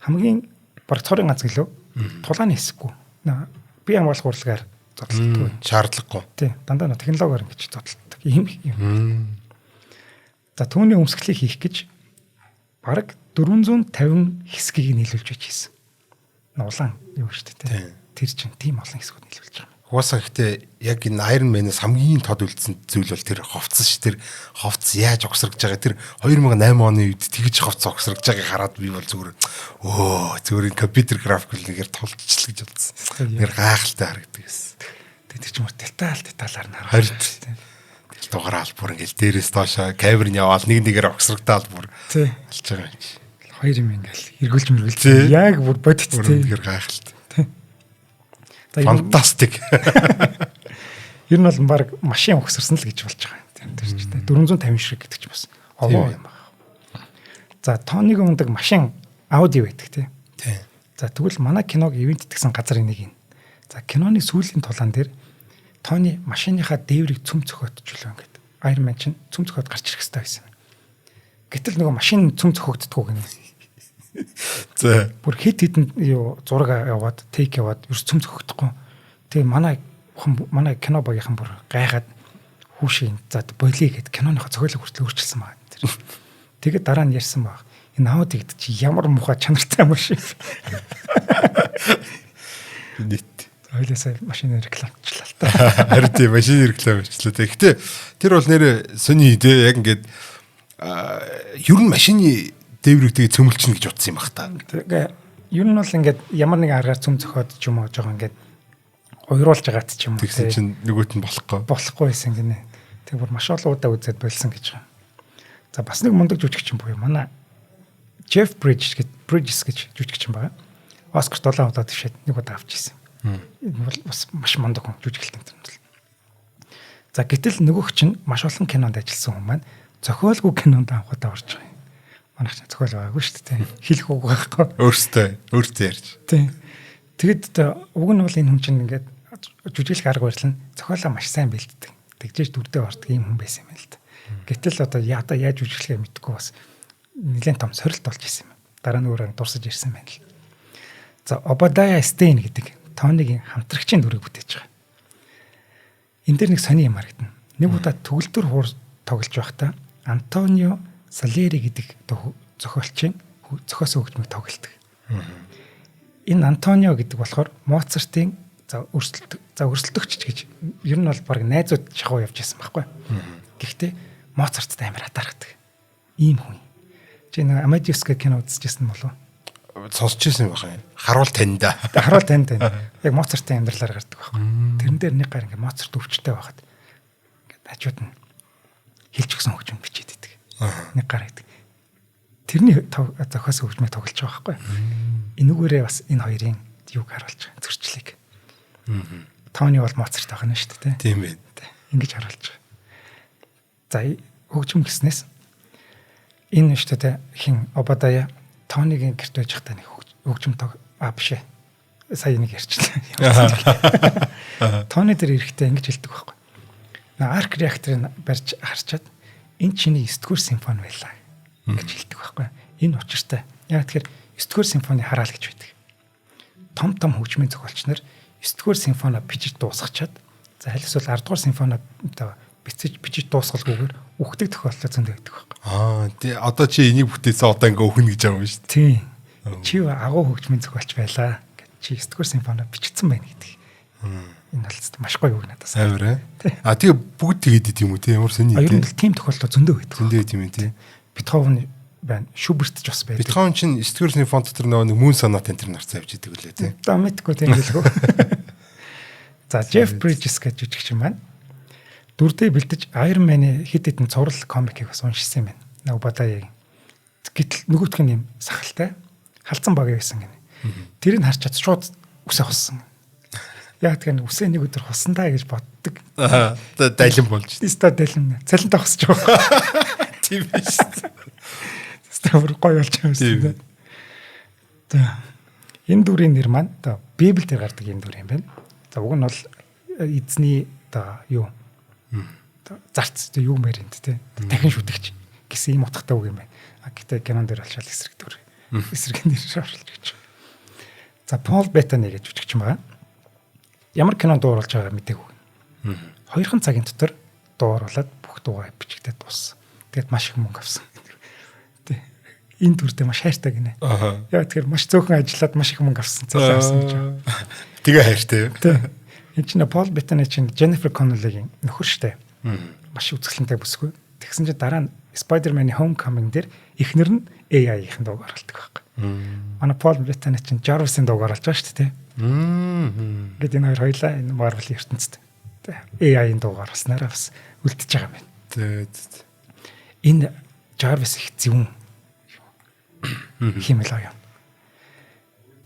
хамгийн баг цорын ганц гэлөө тулааны хэсэггүй. Би хамгаалах урлагаар зодтолдог. Шаардлагагүй. Тий. Дандаа технологиор ингэж зодтолдог. Ийм юм. За түүний өмсгөлийг хийх гэж баг 450 хэсгийг нийлүүлж байсан. Улаан юу шүү дээ. Тэр чинь тийм олон хэсгүүд нийлүүлж байгаа юм. Угаасаа гэхдээ яг энэ Iron Man-аас хамгийн тод үлдсэн зүйл бол тэр ховц ш. Тэр ховц яаж огсрогж байгаа. Тэр 2008 оны үед тэгж ховц огсрогж байгааг хараад би бол зүгээр компьютер график нэгээр тулчл гэж бодсон. Нэр гайхалтай харагддаг гэсэн. Тэр чинь деталаар нь хараад тэгэл дугаараал бүр ингээл дээрээс доошоо камер нь яваал нэг-нэгээр огсрогдаал бүр алж байгаа юм чи. Хоёр юм ингээл эргүүлж яг бүр бодит тий. Нэр гайхалтай. Фантастик. Ер нь бол баг машин өгсөрсөн л гэж болж байгаа юм. Тэр чинь 450 ширхэг гэдэг чинь бас овоо юм байна. За тоонийг ундаг машин Audi байдаг тий. За тэгвэл манай киног ивентдгсэн газар нэг юм. За киноны сүүлийн тулаан дээр тооны машиныхаа дээврийг цөм цохиодчихлоо ингээд. Iron Man чинь цөм цохиод гарч ирэх хэрэгтэй байсан. Гэтэл нөгөө машин цөм цохиогддгоо гинэ. За бүр хэдэн юу зураг яваад тейк яваад ерөөс цөм цохихдохгүй. Тэгээ манай кино багийнхан бүр гайхаад хүүшийн за болиё гэд киноныхоо зохиолыг хүртэл өөрчилсөн байна тэр. Тэгээд дараа нь ярьсан баг. Энэ Audi гэдэг чи ямар муухай чанартай машин. Нийт. Ойлосоо машины рекламчлаа л та. Харин тийм машины рекламчлаа. Гэхдээ тэр бол нэр сони идэ яг ингээд ер нь машины дээврийг тэгээ цөмөлчнө гэж утсан юм бах та. Тэгээ ер нь бол ингээд ямар нэг аргаар цөм цохиод ч юм уу жоохон ингээд уйруулж байгаад ч юм уу. Тэгсэн чинь нөгөөт нь болохгүй байсан гинэ. Тэг бүр маш олон удаа үзээд болсон гэж байгаа. За бас нэг мундаг жүжигчин буюу манай Jeff Bridges гэж жүжигчин байгаа. Оскар 7 удаа төвшөөд нэг удаа авч ирсэн. Энэ бол бас маш мундаг хүн жүжиглэлтэн төрөл. За гэтэл нөгөөх чинь маш олон кинонд ажилласан хүн маань зохиолгүй кинонд анх удаа орж байгаа юм. Манайх ч зохиол байгаагүй шүү дээ. Хэлэх үг байхгүй. Өөртөө ярьж. Тийм. Тэгэд уг нь бол энэ хүн чинь ингээд жүжиглэх арга барил нь зохиолоо маш сайн бэлддэг. Тэгжээж дүрдээ ордог юм хүн байсан юм л да. Гэтэл одоо яаж жүжиглэхээ мэдэхгүй бас нэлээд том сорилт болж исэн юм. Дараа нь өөрөө дурсаж ирсэн байна л. За Obadiah Stane гэдэг Тонигийн хамтрагчийн дүрийг бүтээж байгаа. Энд дээр нэг сони юм харагдана. Нэг удаа төгөлдөр хуур тоглож байхдаа Антонио Салери гэдэг зохиолчийн зохиосон хөгжмийг тоглолдог. Энэ Антонио гэдэг болохоор Моцартын өрсөлдөгч гэж ер нь бол баг найзууд шахуу явж байсан байхгүй. Гэхдээ Моцарттай амар хатаархдаг. Ийм хүн. Чи нэг Amadeus гэх кино үзчихсэн болов? Сонсч ирсэн байх юм. Харуул танд. Харуул танд. Яг Моцартын амьдралаар гардаг байхгүй. Тэрэн дээр нэг гар ингээ Моцарт өвчтэй байхад ингээ хажууд нь хэлж өгсөн хөгжим бичээд идэг. Нэг гар идэг. Тэрний зохиосон хөгжмийг тоглож байгаа байхгүй. Энүүгээрээ бас энэ хоёрын юуг харуулж байгаа зөрчлийг. Тони бол Моцарт байгаа нь шүү дээ. Тийм байна. Ингэж харуулж байгаа. За хөгжим гэснээс энэ шүү дээ хин Обадая Тонигийн гэрт байж байхдаа нэг хөгжим биш ээ. Сая нэг ярьчлаа. Тони дээр эрэхтэй ингэж хэлдэг байхгүй. Арк реакторыг барьж харчаад энэ чиний 9-р симфони байлаа гэж хэлдэг байхгүй. Энэ учиртай. Яг тэгэхээр 9-р симфони хараал гэж байдаг. Том хөгжмийн зохиолч нар 9-р симфони бичиж дуусгачаад за аль эсвэл 10-р симфони бичиж дуусгалгүйгээр үхдэг тохиолдол зөндөө байдаг байхгүй. Тий одоо чи энийг бүтээсэн одоо ингээ өхнө гэж байгаа юм шүү дээ. Тий. Чи агуу хөгжмийн зохиолч байлаа гэж чи 9-р симфони бичигдсэн байна гэдэг. Энэ бол маш гоё үг надаас. Амар аа. Тэгээ бүгд тэгээд идэв юм уу тий ямар сони. Ер нь тийм тохиолдол зөндөө байдаг. Зөндөө тийм ээ тий. Бетховен байна. Шуберт ч бас байдаг. Бетховен чинь 9-р симфони дотор нэг мөн сонат энэ нарцаа явж идэг үлээ тий. За мэдгүй тийм хэлгүй. За Jeff Bridges гэж жүжигчин байна. Дүрдээ бэлдэж Iron Man-ы хэд хэдэн цуврал комикийг бас уншсан юм байна. Нэг Бадаягийн. Гэтэл нөгөөх нь юм сахалтай халдсан баг байсан гинэ. Тэрийг харчаад шууд үсээ хоссон. Яг тэгэхээр үсээ нэг өдөр хоссонтаа гэж боддог. Далин болж. Ста далин. Цалинтай хосч байгаа. Тийм биш. Ставр гоё болж байгаа юм. За. Энэ дүрийн нэр маань одоо Библиэлд гардаг энэ дүр юм байна. За уг нь бол эзний одоо юу зарц юу мэрэнд те дахин шүтгч гэсэн ийм утгатай үг юм байна. Гэтэ кинон дээр алшаал эсрэг дүр. Эсрэг нэр оруулж гэж. За Paul Bettany гэж жүжигчин байгаа. Ямар кино дууруулж байгаа мэдээгүй. 2 цагийн дотор дууруулаад бүх дуугаа бичигдээд дууссан. Тэгээд маш их мөнгө авсан. Тэ. Энэ дүрдээ маш хайртай гинэ. Яа тэгэхээр маш зөөхөн ажиллаад маш их мөнгө авсан. Цалин авсан гэж. Тэгээ хайртай юу? Тэ. Энэ чинь Paul Bettany чинь Jennifer Connelly-гийн нөхөр штэ. Маш үзэсгэлэнтэй бүсгүй. Тэгсэн чинь дараа нь Spider-Man-ийн Homecoming дээр эхнэр нь AI-ийн дуугаар оруулдаг байхгүй. Манай Paul Bettany чинь Jarvis-ийн дуугаар олж байгаа шүү дээ. Гэт энэ хоёр хоёлаа энэ Marvel ертөнцид AI-ийн дуугаар оснараа бас үлдчихэж байгаа юм байна. Энэ Jarvis их зөвүүн химэл аяа.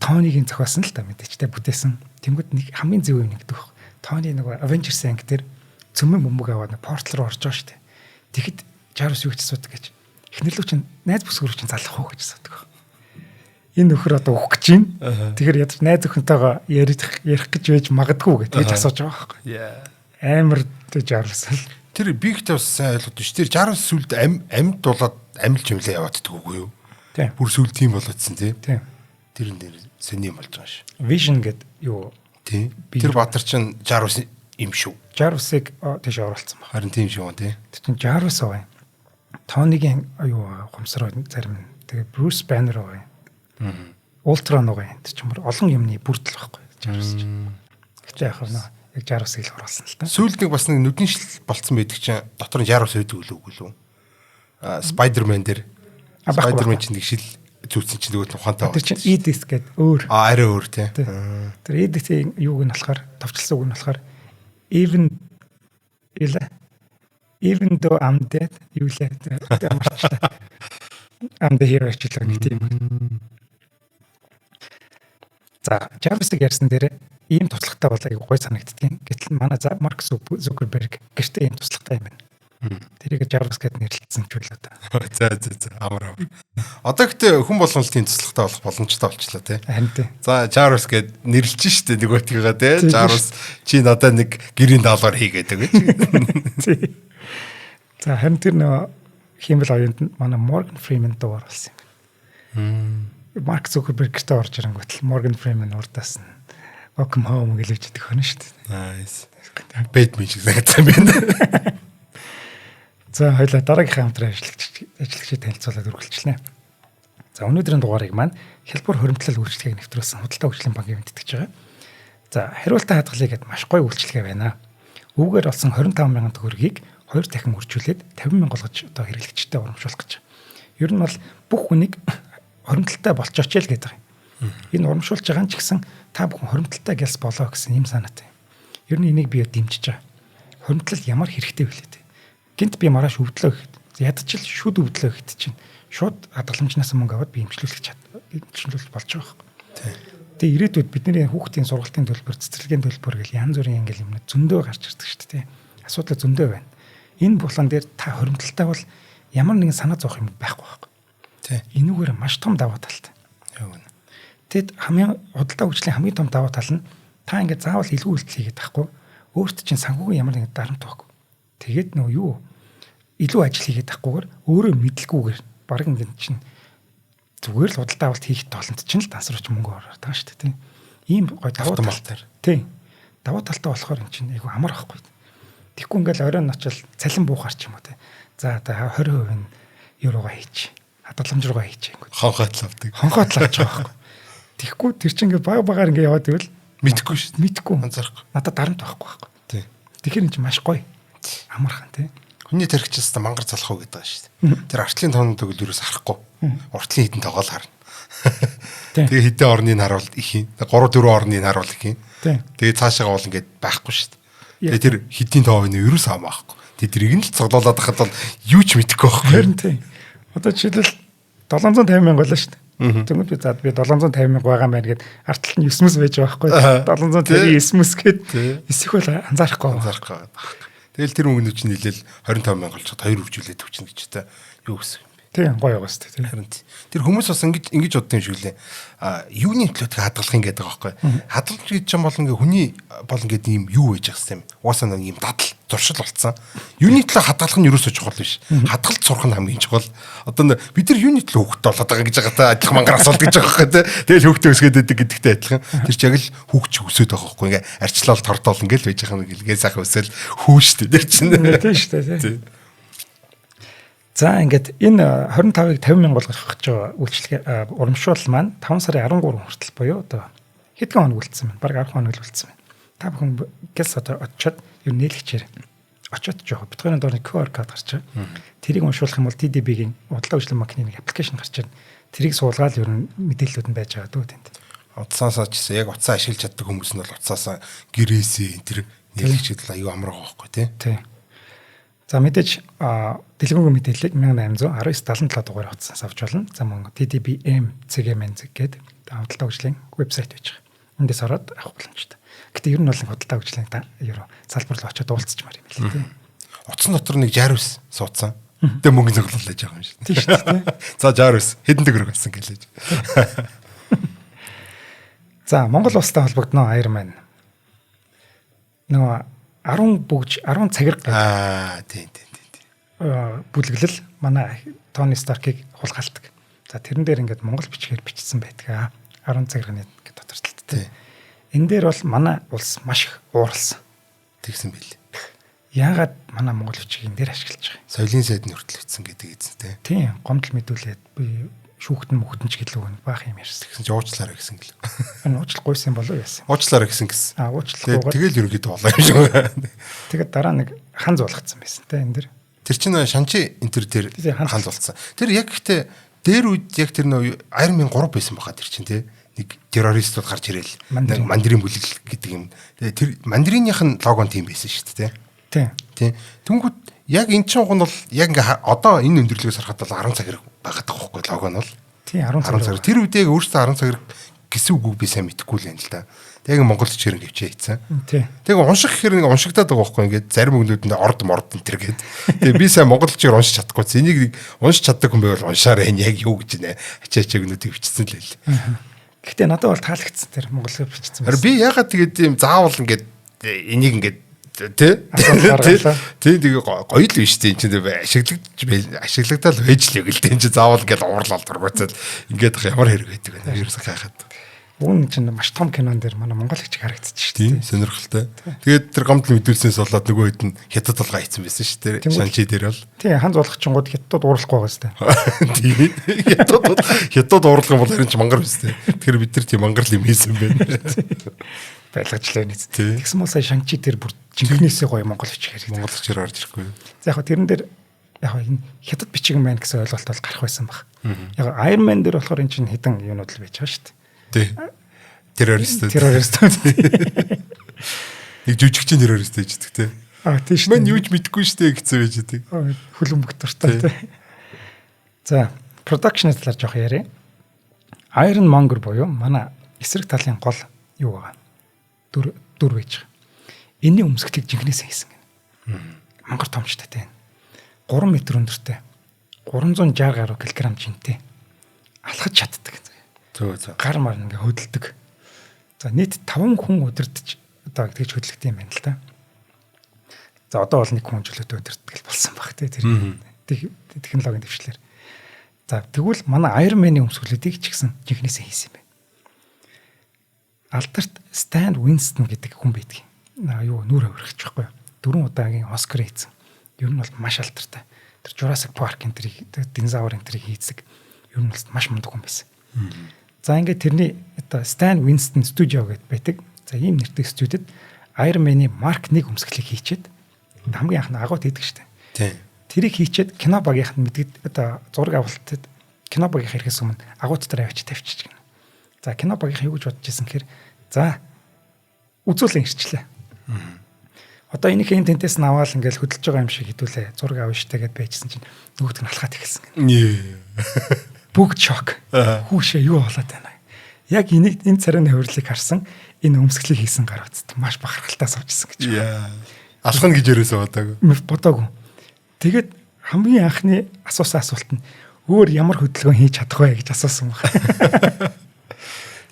Тонигийн зохиосон л та мэдээч тэ бүтээсэн. Тэнгүүд нэг хамгийн зөв юм нэгдэг баг. Тони нөгөө Avengers анги дээр цөмөн бөмбөг аваад портал руу орж байгаа шүү дээ. Тэгэхэд Jarvis юу гэж асуудаг гэж. Эхнэрлүү чинь найз бүсгүүр чинь залах уу гэж асуудаг. Энэ нөхөр одоо өгөх гэж байна. Тэгэхээр ядаж найз өхөнтэйгоо ярих гэж байж магадгүй гэж асууж байгаа байхгүй. Амар Jarvis л. Тэр бигтэй бас сайн ойлгоод биш. Тэр Jarvis сүлд амьд дулаад амилж юмлаа явааддаг үгүй юу? Тийм. Бүр сүлд тийм болоодсэн тийм. Тийм. Тэр нэр сэний юм болж байгаа ш. Vision гэд юу? Тийм. Тэр Баатар чинь Jarvis юм шүү. Jarvis-ыг тийш оруулсан баг. Харин тийм шүү тий. Тэр чинь Jarvis байгаа. Тонигийн юу гомсроо зарим нь. Тэгээ Bruce Banner байгаа. Ultron байгаа. Тэр чинь олон юмны бүрдэл байхгүй. Jarvis чинь. Гэвч яах вэ? Яг Jarvis-ыг л оруулсан л та. Сүүлд нэг бас нэг нүдний шил болцсон байдаг чинь дотор нь Jarvis байдаг үгүй лүү. Spider-Man дээр Spider-Man чинь нэг шил зүүцсэн чинь нөгөө ухаантай байна. Тэр чинь Edith гэдэг өөр. Арай өөр тий. Тэр Edith-ийн юуг нь болохоор товчлсон үг нь болохоор even though I'm dead you let I'm the hero гэж л нэг тийм. За Jarvis-ыг ярьсан дээр ийм туслахтай болоо гой санагддгийн. Гэтэл манай Mark Zuckerberg гэртээ ийм туслахтай юм байна. Тэрийг Jarvis гэдээ нэрлэлсэн ч үл одоо. За амар. Одоо гэхдээ хүн болгон л тийм туслахтай болох боломжтой болчлаа тий. Харин тий. За Jarvis гэд нэрлэж штэ нөгөөтгийгээ тий. Jarvis чи надад нэг гэрийн даалгаар хийгээд гэж. Тий. За харин тэр нөө химэл оюунд манай Morgan Freeman дуугаар болсон юм. Mark Zuckerberg гэртээ орж ирэнгүүт Morgan Freeman урдаас нь Welcome home гэж хэлдэг хөнө штэ. Nice. Batman шиг санагдсан байна. За хоёлаа дараагийн хамтран ажиллагчид танилцуулаад үргэлжлэнэ. За өнөөдрийн дугаарыг маань хялбар хуримтлал үйлчлэгийг нэвтрүүлсэн худалдаа хөгжлийн банкын мэдтгэж байгаа. За хариултаа хадгалъя гэд маш гоё үйлчлэгээ байна. Үүгээр олсон 25,000 төгрөгийг 2 дахин үржүүлээд 50,000 олгож одоо хэрэглэгчдэд урамшуулах гэж. Ер нь бол бүх хүнийг хуримтлалтай болчооч л гэдэг юм. Энэ урамшуулж байгаа нь ч гэсэн та бүхэн хуримтлалтай гэлс болоо гэсэн юм санаатай. Ер нь энийг би дэмжиж байгаа. Хуримтлал ямар хэрэгтэй вэ лээ. Гинт би маргааш өвдлөө гэхэд ядчил шүд өвдлөө гэхэд чинь шууд хадгаламжнаас мөнгө аваад би имчилүүлэх болж байгаа байхгүй. Тэгээ ирээдүйд бидний хүүхдийн сургалтын төлбөр, цэцэрлэгийн төлбөр гэл янз бүрийн ингээл юмнууд зөндөө гарч ирдэг шүү дээ. Асуудал зөндөө байна. Энэ булан дээр та хоримтлалтай бол ямар нэгэн санаа зовох юм байхгүй байхгүй. Энүүгээр маш том даваа талтай. Тэгэд хамгийн худалдаа хөгжлийн хамгийн том даваа тал нь та ингээд заавал илүү үйлдэл хийгээд байхгүй. Өөрт чинь санхүүгийн ямар нэгэн дарамт байхгүй. Тэгээд нөө юу илүү ажил хийгээд тахгүйгээр өөрөө мэдлгүйгээр баг ингээд чинь зүгээр л худалдаа авалт хийх тоолонд чинь л дансрууч мөнгө ороод байгаа шүү дээ тийм. Ийм гоё давуу талтай. Тийм. Давуу талтай болохоор эн чинь айгу амар ахгүй. Тэгэхгүй ингээл оройн очил цалин буухаар ч юм уу тийм. За одоо 20% нь еврогоо хийч. Хадгаламж руугаа хийч гэнэ. Хонхоод л авдаг. Хонхоод л авч байгаа байхгүй. Тэгэхгүй тэр чинь ингээд багаар ингээд яваад ивэл мэдхгүй шүү дээ. Мэдхгүй. Анзаарахгүй. Надад дарамт байхгүй байхгүй. Тийм. Тэгэхээр энэ чинь маш гоё. Амархан тийм. Хүний тархичаас мангар залах уу гэдэг байгаа шүү дээ. Тэр артлын тоонууд өгөл юус харахгүй. Уртлын хитэн тоглол харна. Тэгээ хитэн орныг харуул их юм. 3-4 орныг харуул их юм. Тэгээ цаашаа бол ингээд байхгүй шүү дээ. Тэгээ тэр хитэн тоог нь юус хамаахгүй. Тэгээ тэрийг нь л цоглуулад хахад бол юу ч мэдэхгүй байхгүй. Харин тийм. Одоо жишээлбэл 750,000 болоо шүү дээ. Тэгмэд би зад би 750,000 байгаа юм байна гэд артлт нь 9 мэс байж байгаа байхгүй. 759 мэс гэд эсэх бол анзаарахгүй. Тэгэл тэр мөнгөний чинь нийлээл 25,000 болчиход 2 үржүүлээд өгчнө гэж та юу гэсэн юм бэ? Тийм гоё байгаас тийм. Харин тэр хүмүүс бас ингэж боддог юм шиг лээ. Юуны төлөө хадгалах юм гэдэг байгаа байхгүй. Хадгалж гэж юм бол ингээ хүний бол ингээ ийм юу байж байгаа юм. Угаасаа нэг ийм дадал зуршил болцсон. Юуны төлөө хадгалах нь юусоо чухал биш. Хадгалж сурах нь хамгийн чухал. Одоо бид нар юуны төлөө хөвгт болоод байгаа гэж байгаа та адилхан мангар асуулт гэж байгаа байхгүй тий. Тэгэл хөвгтөө өсгөөд байдаг гэдэгтэй адилхан. Тэр ч яг л хөвгч өсөд байгаа байхгүй. Ингээ арчлал тортоол ингээл байж байгаа юм гэлгээ сайхан өсөөл хүү штэ тэр чинь. Тийм штэ тий. За ингээд энэ 25-ыг 50,000 болгох гэж байгаа үйлчлэг урамшуул маань 5 сарын 13 хүртэл буюу одоо хэдэн хоног үлдсэн байна. Бараг 10 хоног л үлдсэн байна. Та бүхэн гэс одоо очиод юу нээлгчээр очиод жоох биткойн дорны QR код гарч байгаа. Тэрийг уншуулах юм бол TDB-гийн бодлого хөгжлийн банкны нэг аппликейшн гарч байна. Тэрийг суулгаад ер нь мэдээллүүд нь байж байгаа дөө тэнд. Утсаасаа ч гэсэн яг утсаа ашиглаж чаддаг хүмүүс нь бол утсаасаа гэрээсээ энэ тэр нээлгчэд л аюу амрах байхгүй тий. Тий. За мэдээж дэлгүүрийн мэдээллийг 1819-77 дугаар утсаас авч болно. За мөн TDBM CGMN гэдэг худалдаа хөгжлийн вебсайт байж байгаа. Эндээс ороод авах боломжтой. Гэтэ ер нь бол худалдаа хөгжлийн ерөө салбарлал очиод уулзчмаар юм л тий. Утсан дотор нэг 69 суудсан. Тэгээ мөнгө зөвлөл байж байгаа юм шиг. Тийм шүү дээ. За 69 хэдэн төгрөг болсон гэлээж. За Монгол улстай холбогдно аяр маань. Нөгөө 10 цагираг тийм. бүлэглэл манай Тони Старкийг хулгайлдаг. За тэрэн дээр ингээд монгол бичгээр бичсэн байдаг. 10 цагирганы дотортолттой. Энэ дээр бол манай улс маш их ууралсан. Тэгсэн байл. Яагаад манай монгол бичгийг энэ дээр ашиглаж байгаа юм? Соёлын сайд нь хүртэл бичсэн гэдэг эзэнтэй. Тийм, гомдол мэдүүлээд би шүүхтэн мөхтөн ч гэлээ баах юм ярьсан. Тэгсэн чи уучлаарай гэсэн гэлээ. Энэ уучлах гойсон болов яасан. Уучлаарай гэсэн. Уучлахгүй. Тэгэл ерөөдөө болоо юм шиг. Тэгээд дараа нэг хан зуулгацсан байсан те энэ дэр. Тэр чинь шанчи энтер дээр хан зулцсан. Тэр яг гэхдээ дээр үед яг тэр нөө Iron Man 3 байсан баха тэр чинь те. Нэг террористууд гарч ирээл нэг мандрин бүлэглэл гэдэг юм. Тэгээ тэр мандринийх нь лого нь тийм байсан шүү дээ те. Тийм. Тэнгүүд яг эн чинь гол бол яг ингээ одоо энэ өндөрлөгөөс харахад бол 10 цагираг байгаад байгаа байхгүй лого нь бол. Тийм 10 цагираг. Тэр үедээ өөрөөсөө 10 цагираг гэсэн үггүй би сайн мэдэхгүй л юм л да. Тэгээ монголч хэрэг гэвчээ хийцэн. Тэгээ унших гэхээр нэг уншигдаад байгаа байхгүй ингээд зарим өгнүүдэнд орд энэ төр гээд. Тэгээ би сайн монголчээр уншиж чадахгүй. Энийг уншиж чаддаг хүн байвал уншаарай энэ яг юу гэж нэ. Ачаач өгнүүдийг бичсэн л байл. Гэхдээ надад бол таалагдсан тэр монголоор бичсэн. Би ягаад тэгээд юм заавал ингээд энийг ингээд тий тэгээ гоё л биш тий энэ ашиглагдал байж л яг л тий заавал ингээд уурлал дургуцаад ингээд ямар хэрэг байдаг вэ ерөөсөө хайхад үүн чинь маш том кинон дээр манай монгол хичиг харагдчих шүү дээ тий сонирхолтой тэгээд тэр гомдол мэдүүлснээс болоод нөгөө хэд нь хятад толгой хийсэн байсан шүү дээ шанчи дээр бол тий хан зулгачингууд хятадууд уурлахгүй байгаа шүү дээ тий хятад уурлах юм бол харин ч мангар биш тий тэгэхээр бид нар тийм мангар юм хийсэн байна байлгачлаа нийт тэгсэн мөн сая шанчи дээр бүр жинхнээсээ гоё монгол хичиг харагдав монгол хичээр гарч ирэхгүй за яг тэрэн дээр яг энэ хятад бичиг юм байна гэсэн ойлголт бол гарах байсан баг яг Iron Man дээр болохоор эн чинь хэдэн юунууд л байж байгаа шүү дээ тий. Террорист. Нэг жүжигчин террорист гэж хэлдэг тий. Тийм шүү. Мань юуж мэдэхгүй штэ гэсэн байж байдаг. Хүлэмбэг дуртай тий. За, production талаар жоох яриа. Iron Monger буюу манай эсрэг талын гол юу байгаа? Дүр байж байгаа. Энийн өмсгөлийг жинхнээсээ хийсэн гэнэ. Мангар томчтой тий. 3 м өндөртэй. 360 гаруй килограмм жинтэй. Алхаж чаддаг. Гар мар ингээ хөдөлдөг. За нийт 5 хүн удирдах одоо тэгж хөдөлгдөг юм байна л да. За одоо бол нэг хүн жилөд удирддаг л болсон баг тий тэр технологийн дэвшлэр. За тэгвэл манай Iron Man-ийн өмсгөлүүдийг ч гэсэн жинхнээсээ хийсэн юм байна. Алдарт Stan Winston гэдэг хүн байдаг. Юу нүрэ өргөж байхгүй. 4 удаагийн Оскар хийсэн. Ер нь бол маш алдартай. Тэр Jurassic Park энтрийг динозавр энтрийг хийдэг. Ер нь бол маш мундаг хүн байсан. За ингээд тэрний одоо Stan Winston студио гэдэг байдаг. За ийм нэртэй студиуд Iron Man-ийн Mark 1 өмсгөлийг хийчихэд хамгийн анхны агуут хийдэг штэ. Тийм. Тэрийг хийчихэд кино багийнх нь мэдгэд одоо зураг авалтад кино багийнх хэрэгээс өмнө агуут дээр авчиж тавьчих гэнэ. За кино багийнх юу гэж бодож ирсэн гэхээр за үзүүлэн ирчлээ. Одоо энийг тентээс нь аваад ингээл хөдөлж байгаа юм шиг хэдүүлээ зураг авна штэ гэд байжсэн чинь нөгөөдг нь алхаад ихсэн гэнэ. Бүгд шок. Хүүшээ юу болоод байна. Яг энэ царайны хувирлыг харсан энэ өмсгөлийг хийсэн гар утсад маш бахархалтай суужсэн гэж. Алхах гэж ерөөсөө бодоогүй. Бодоогүй. Тэгээд хамгийн анхны асуусан асуулт нь өөр ямар хөдөлгөөн хийж чадах вэ гэж асуусан баг.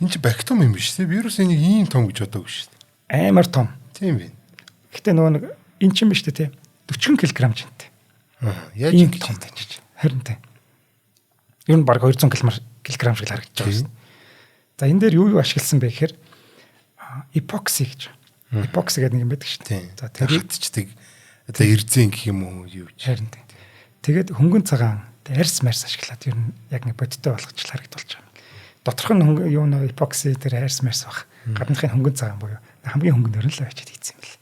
Энд чи бактум юм биш үү? Вирус энийг ийм том гэж бодоагүй шүү дээ. Амар том. Тийм бэ. Гэтэ нөгөө нэг эн чинь биш үү те 40 кг жинтэй. Яаж ийм ингэж том гэж. Харин те. Ер нь баг 200 кг шиг харагдаж байгаа шүү. За энэ дээр юу ашигласан бэ гэхээр эпокси гэж. Эпокси гэдэг нэг юм байдаг шүү дээ. За тэр хатчдаг одоо эрзэн гэх юм уу юу гэж. Харин те. Тэгээд хөнгөн цагаан арьс марс ашиглаад ер нь яг нэг бодиттой болгоч харагдуулж байгаа. Доторх нь юу нэ эпокси тэр арьс марс баг. Гадныхын хөнгөн цагаан буюу хамгийн хөнгөн өрнөлөө очиад хийсэн юм бэл.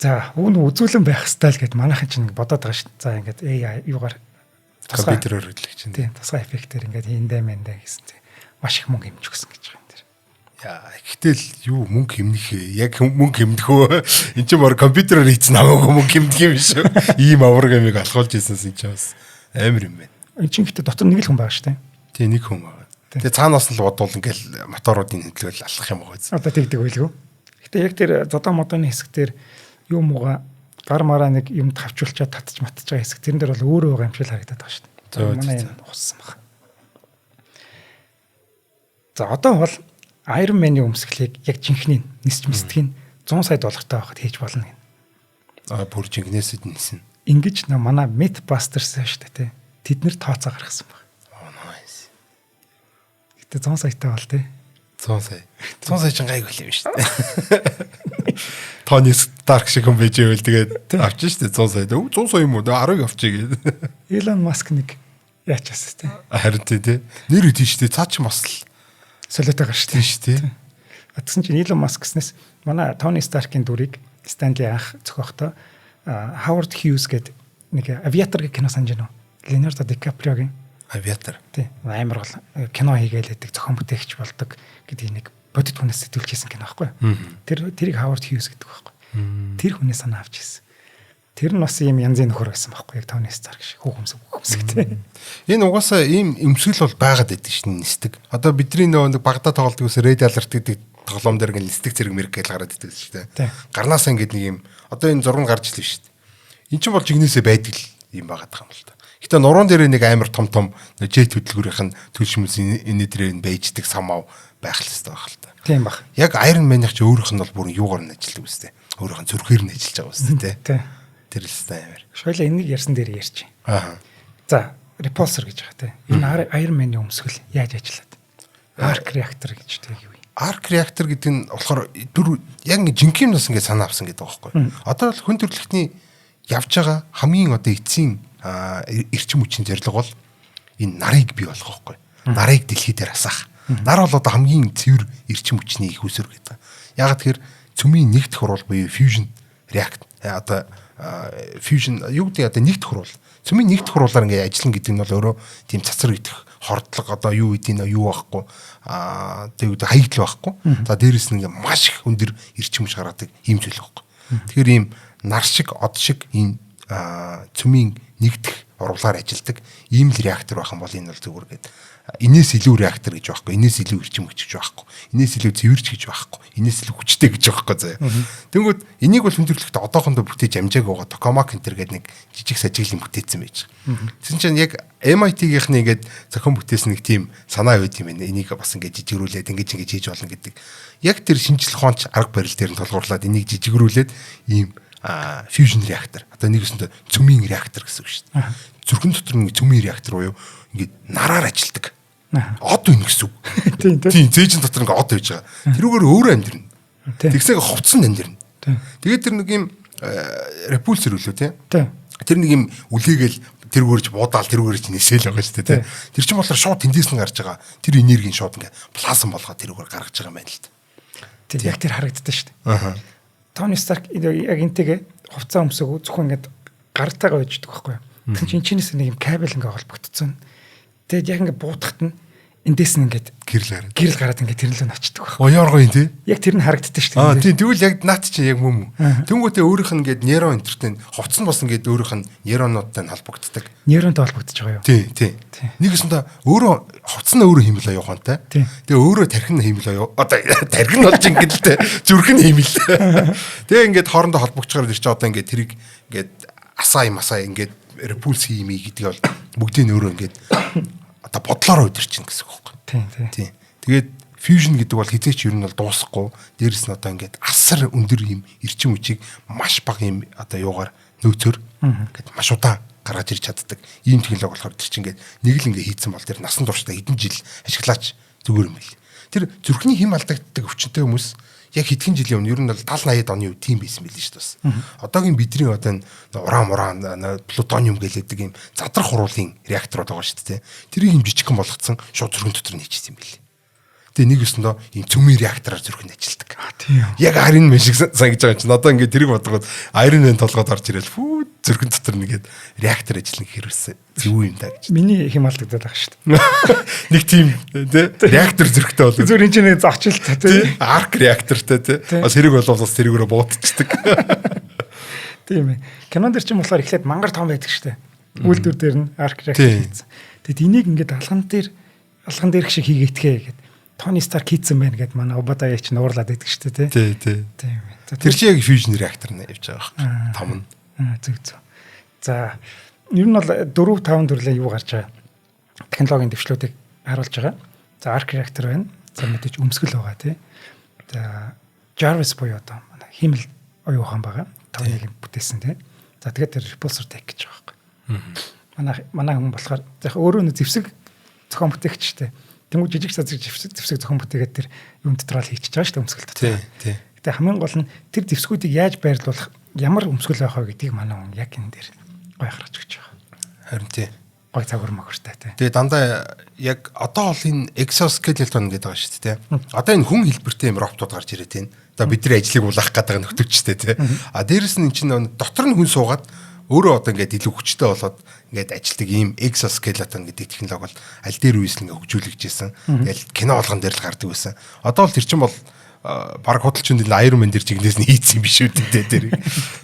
За үүн үзүүлэн байх стайл гэд манайхан чинь бодоод байгаа шүү. За ингээд AI юугаар компьютероор хөдлөж чинь. Тийм тусгай эффектээр ингээд хийндэ мэндэ гэсэн тийм маш их мөнгө хэмжих гэсэн гэж байгаа юм дээр. Яа, гэтэл юу мөнгө хэмнэх яг мөнгө хэмнэх үү? Энд чинь бор компьютероор хийсэн намаагүй мөнгө хэмнэх юм шүү. Ийм авраг амиг алхуулж ийсэнс энэ ч бас амар юм байна. Энд чинь гэхдээ дотор нэг л хүн байгаа шүү. Тийм нэг хүн байгаа. Тэгээ цаанаас нь л бодвол ингээл моторуудын хөдөлгөөл алхах юм байгаа зү. Одоо тэгдэг байлгүй. Гэтэ яг тэр зодоо модоны хэсгээр юу мууга гар мараа нэг юмд хавчуулчаад татж матж байгаа хэсэг тэрэн дээр бол өөрөө байгаа юм шиг харагдаад байгаа шүү дээ. Манай энэ уссан баг. За одоо бол Iron Man-ийн өмсгөлийг яг жинхнээ нисч мисдгийг 100 сая доллартай байхад хийж болно гэнэ. Бүр жинхнээсэд нисэн. Ингиж манай Mythbusters шүү дээ тий. Тэд нэр тооцоо гаргасан баг. Nice. Гэтэ 100 саятай бол тий. 100 сая. 100 сая ч гайгүй юм шүү дээ. Тони Старк шиг юм байж байвал тэгээд авчих шүү дээ 100 сая. 100 сая юм уу? 10-ыг авчиг гээд. Elon Musk нэг яачаас тий. Харин тий. Нэр үтэн шүү дээ. Цаа ч бас л солиотой гаш тий шүү дээ. Атсан чинь Elon Musk гэснээс манай Тони Старкийн дүрийг Stanley анх зохиохдоо Howard Hughes гэдэг нэг авиатор гэх кино санаж байна уу? Leonardo DiCaprio-гийн авиатор. Тий. Амар бол кино хийгээл байдаг зохион бүтээгч болдог гэдэг нэг бодит хүнээс сэтгүүлж хийсэн кино байхгүй юу? Тэрийг Howard Hughes гэдэг байхгүй. Тэр хүнээ санаа авч ирсэн. Тэр нь бас ийм янзын нөхөр байсан байхгүй яг Тони Старк шиг хүүхэмсэг тий. Энэ угаасаа ийм өмсгөл бол байгаад байдаг шин нисдэг. Одоо бидний нэг багада тоглолтын үс Red Alert гэдэг тоглоом дээр ингээл нисдэг зэрэг мэрэг гэж гараад идэг шүү дээ. Гарнаасаа ингээд нэг юм одоо энэ зураг гарч илв шүү дээ. Эн чинь бол жигнэсээ байдаг л юм байгаад байгаа юм л та. Гэтэ нуруунд дээр нэг амар том жет хөдөлгөөрийнх нь төлш хүмүүс энэ дээр нь байждаг самав байх л хэвээр байх л та. Тийм баг. Яг Iron Man-их ч өөрийнх нь бол бүр юугаар нь ажилладаг үстэй. Өөрийнх нь зүрхээр нь ажиллаж байгаа үстэй тий. Тэр л хэвээр амар. Шойлоо энийг ярьсан дээр ярьчих. Аа. За, repulsor гэж байгаа тий. Энэ Iron Man-ийн өмсгөл яаж ажиллаад? Arc reactor гэж тий юу юм. Arc reactor гэдэг нь болохоор яг жинхэнэ нас ингээд санаа авсан гэдэг байгаа байхгүй. Одоо бол хүн төрөлхтний явж байгаа хамгийн одоо эцсийн эрчим хүчний зорилго бол энэ нарыг бий болгох байхгүй. Нарыг дэлхий дээр асаах. Нар бол одоо хамгийн цэвэр эрчим хүчний их үсэр гэдэг. Яг тэгэхээр цөмийн нэгдэх хурал буюу fusion react одоо fusion юу гэдэг одоо нэгдэх хурал. Цөмийн нэгдэх хуруулаар ингээд ажиллана гэдэг нь бол өөрөө тийм цацар идэх хордлого одоо юу гэдгийг юу байхгүй тэгээд хаягдл байхгүй. За дээрэс нь ингээд маш их өндөр эрчим хүч гаргадаг юм зүйл байхгүй. Тэгэхээр ийм нар шиг од шиг энэ цөмийн нэгдэх урвалаар ажилладаг ийм л реактор байх юм бол энэ бол зүгээр гэдэг. Инээс илүү реактор гэж байхгүй. Инээс илүү эрчим хүч гэж байхгүй. Инээс илүү цэвэрч гэж байхгүй. Инээс илүү хүчтэй гэж байхгүй заяа. Тэнгүүд энийг бол хүндрэлтэд одоохондоо бүтээж амжааг байгаа Tokamak Center гэдэг нэг жижиг сажиглын бүтээсэн байж. Тэгсэн чинь яг MIT-гийнхний ингээд зохион бүтээсэн нэг тийм санаа өгд юм байна. Энийг бас ингээд жижигрүүлээд ингэж хийж болно гэдэг. Яг тэр шинжлэх ухаанч арга барил дээр нь толгуурлаад энийг жижигрүүлээд ийм fusion reactor. Одоо нэг өсөндө цөмийн реактор гэсэн үг шүү дээ. Зүрхэн дотор нэг цөмийн реактор буюу ингээд нараар ажилладаг. Од үн гэсэн үг. Тийм зээжин дотор ингээд од байж байгаа. Тэрүүгээр өөрөө амьдрна. Тэгсээ хувцсан амьдрна. Тэгээд тэр нэг юм repulsor үлээ тий. Тэр нэг юм үлээгээл тэргүүрж буудаал тэргүүрж нисэл байгаа шүү дээ тий. Тэр чинь болохоор шууд тэндээс нь гарч байгаа. Тэр энергийн шууд ингээд плазм болгоод тэрүүгээр гаргаж байгаа юм байна л да. Яг тэр харагддаг шүү дээ. Тони Старк яг энтэйгээ хувцас өмсөөгөө зөвхөн ингээд гартайгаа байждаг байхгүй юу. Тэгвэл чинчнээс нэг юм кабель ингээд холбогдсон. Тэгээд яг ингээд буутахт нь эндээс нь ингээд гэрэл гараад ингээд тэрнлөө навчдаг байхгүй. Оёоргоо юм тий. Яг тэр нь харагддаг шүү дээ. Тийм тэгвэл яг наад чинь яг мөм. Тэнгүүтээ өөрийнх нь ингээд нейрон интертэй хувцас нь бас ингээд өөрийнх нь нейронуудтай холбогддог. Нейронтой холбогдож байгаа юу? Тий. Нэгэсэндээ өөрөө хувцас нь өөрөө хэмэл оюухантай. Тэгээ өөрөө тархин нь хэмэл оюу. Одоо тархин болж ингээд л дээ. Зүрх нь хэмэл. Тэгээ ингээд хоорондоо холбогчгаар ирч одоо ингээд тэрийг ингээд асаа ингээд repulse хиймий гэдгийг бол бүгдийг нь өөрөө ингээд одоо бодлороо өдөрчин гэсэн үг байхгүй. Тийм. Тэгээд fusion гэдэг бол хизээч ер нь бол дуусахгүй. Дээрэс нь одоо ингээд асар өндөр юм эрчим хүчийг маш бага юм одоо юугаар нөөцөөр ингээд маш удаан гаргаж ирж чаддаг. Ийм технологи болохоор тэр чинь ингээд нэг л ингээд хийцэн бол тэр насан туршдаа хэдэн жил ашиглаач зүгээр юм байл. Тэр зүрхний хэм алдагддаг өвчнөд хүмүүс яг хэдхэн жилийн өмнө ер нь бол 70-80 оны үед тийм байсан байл шүү дээ. Одоогийн бидний одоо уран плутониум гэлээдэг юм задрах хуруулын реакторууд байгаа шүү дээ. Тэрийг юм жижигхэн болгоцсон шууд зүрхэн дотор нь хийчихсэн байл. Тэгээ нэг өсөндөө ийм цөмийн реактораар зүрхэнд ажилтдаг. Яг Iron Man шиг санагдаж байгаа чинь одоо ингээд тэрийг бодгоод Iron Man толгойд орж ирэл фүү зүрхэн дотор нэгээд реактор ажиллана хэрвээ зөв юм даа гэж. Миний хэм алдагдаад байгаа шүү дээ. Нэг тийм тий реактор зүрхтэй бол зүгээр энэ чинь зочилт тий арк реактортай тий бас хэрэг болов бас тэрүүрээ буутчихдаг. Тийм ээ. Кинон дэр чинь болохоор эхлээд мангар том байдаг шүү дээ. Үйлдвэр дээр нь арк реактор хийсэн. Тэгэд энийг ингээд алган дээр шиг хийгээтгэе гэдэг. Тони Старк хийсэн байх гэд манай Обадаа яч нуурлаад байдаг шүү дээ тий. Тийм. Тэр чинь яг fusion reactor нь явж байгаа байхгүй. Том нь. Зөв. За ер нь бол 4-5 төрлийн юу гарч байгаа. Технологийн дэвшлүүдийг харуулж байгаа. За arc reactor байна. За мэдээж өмсгөл байгаа тий. За Jarvis буюу одоо манай химэл оюун ухаан байгаа. Тоонийг бүтээсэн тий. За тэгээд тэр repulsor tech гэж байгаа байхгүй. Манай хүн болохоор яг өөрөө нэг зэвсэг зохион бүтээгчтэй. Тэнгүү жижиг сазыг зэвсэг зохион бүтээгээд тэр юм дотор л хийчихэж байгаа шүү дээ өмсгөл дотор. Тий. Гэтэ хамгийн гол нь тэр зэвсгүүдийг яаж байрлуулах, ямар өмсгөл байх вэ гэдгийг манай хүн яг энэ дээр гой харж өгч байгаа. Харин тий. Гой цагур мөгөртэй тий. Тэгээ дандаа яг одоо бол энэ exoskeleton гэдэг байгаа шүү дээ тий. Одоо энэ хүн хэлбэртэй юм роботууд гарч ирээд байна. Одоо бидний ажлыг улаах гэдэг нөхдөчтэй тий. А дээрэс нь чинь дотор нь хүн суугаад өөрөө одоо ингээд илүү хүчтэй болоод ингээд ажилтдаг ийм exoskeleton гэдэг технологи бол аль дээр үеэс ингээд хөгжүүлэгдэж байсан. Тэгэл кино болгон дээр л гардаг байсан. Одоо бол тэр чинь бол баг худалчинд Iron Man дээр чигнээс нь хийцсэн юм биш үү дээ тэр.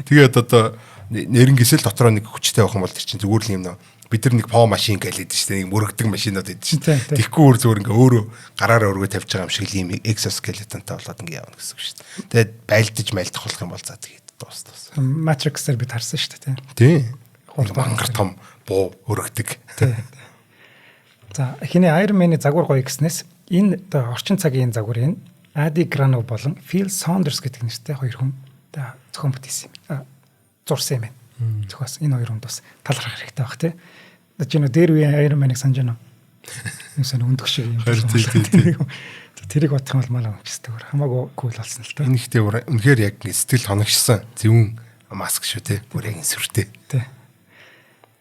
Тэгээд одоо нэрнгээсэл дотроо нэг хүчтэй байх юм бол тэр чинь зүгээр л юм нөө бид нар нэг поо машин гэлээд шүү дээ. Нэг мөрөгдөг машинууд байдаг шүү дээ. Тэгэхгүй өөр зүгээр ингээд өөрөө гараараа өргөө тавьж байгаа юм шиг ийм exoskeletonтай болоод ингээд явна гэсэн үг шүү дээ. Тэгээд байлдаж майлдах болох юм бол за тэгээд дуус. Matrix-ээр бид харсан шүү дээ тий. Мангар том буу өргөдөг. Тий. За эхний Iron Man-ы загвар гоё гэснээс энэ одоо орчин цагийн загвар энэ Adi Granov болон Phil Saunders гэдэг нэртэй хоёр хүн зохион бүтээсэн юм. Зурсан юм байна. Зөвхөн энэ хоёр хүнд бас талархах хэрэгтэй байх тий. Жинөө дээр үеийн Iron Man-ыг санаж байна уу? Юусэн өндөх шиг юм. Тий. Тэрийг бодох юм бол манай хүчтэйгээр хамаагүй кул болсон л та. Энэ ихтэй үнэхээр яг сэтгэл хоногшсон зөвүүн маск шүү те. Бүр яг сүртэй. Тий.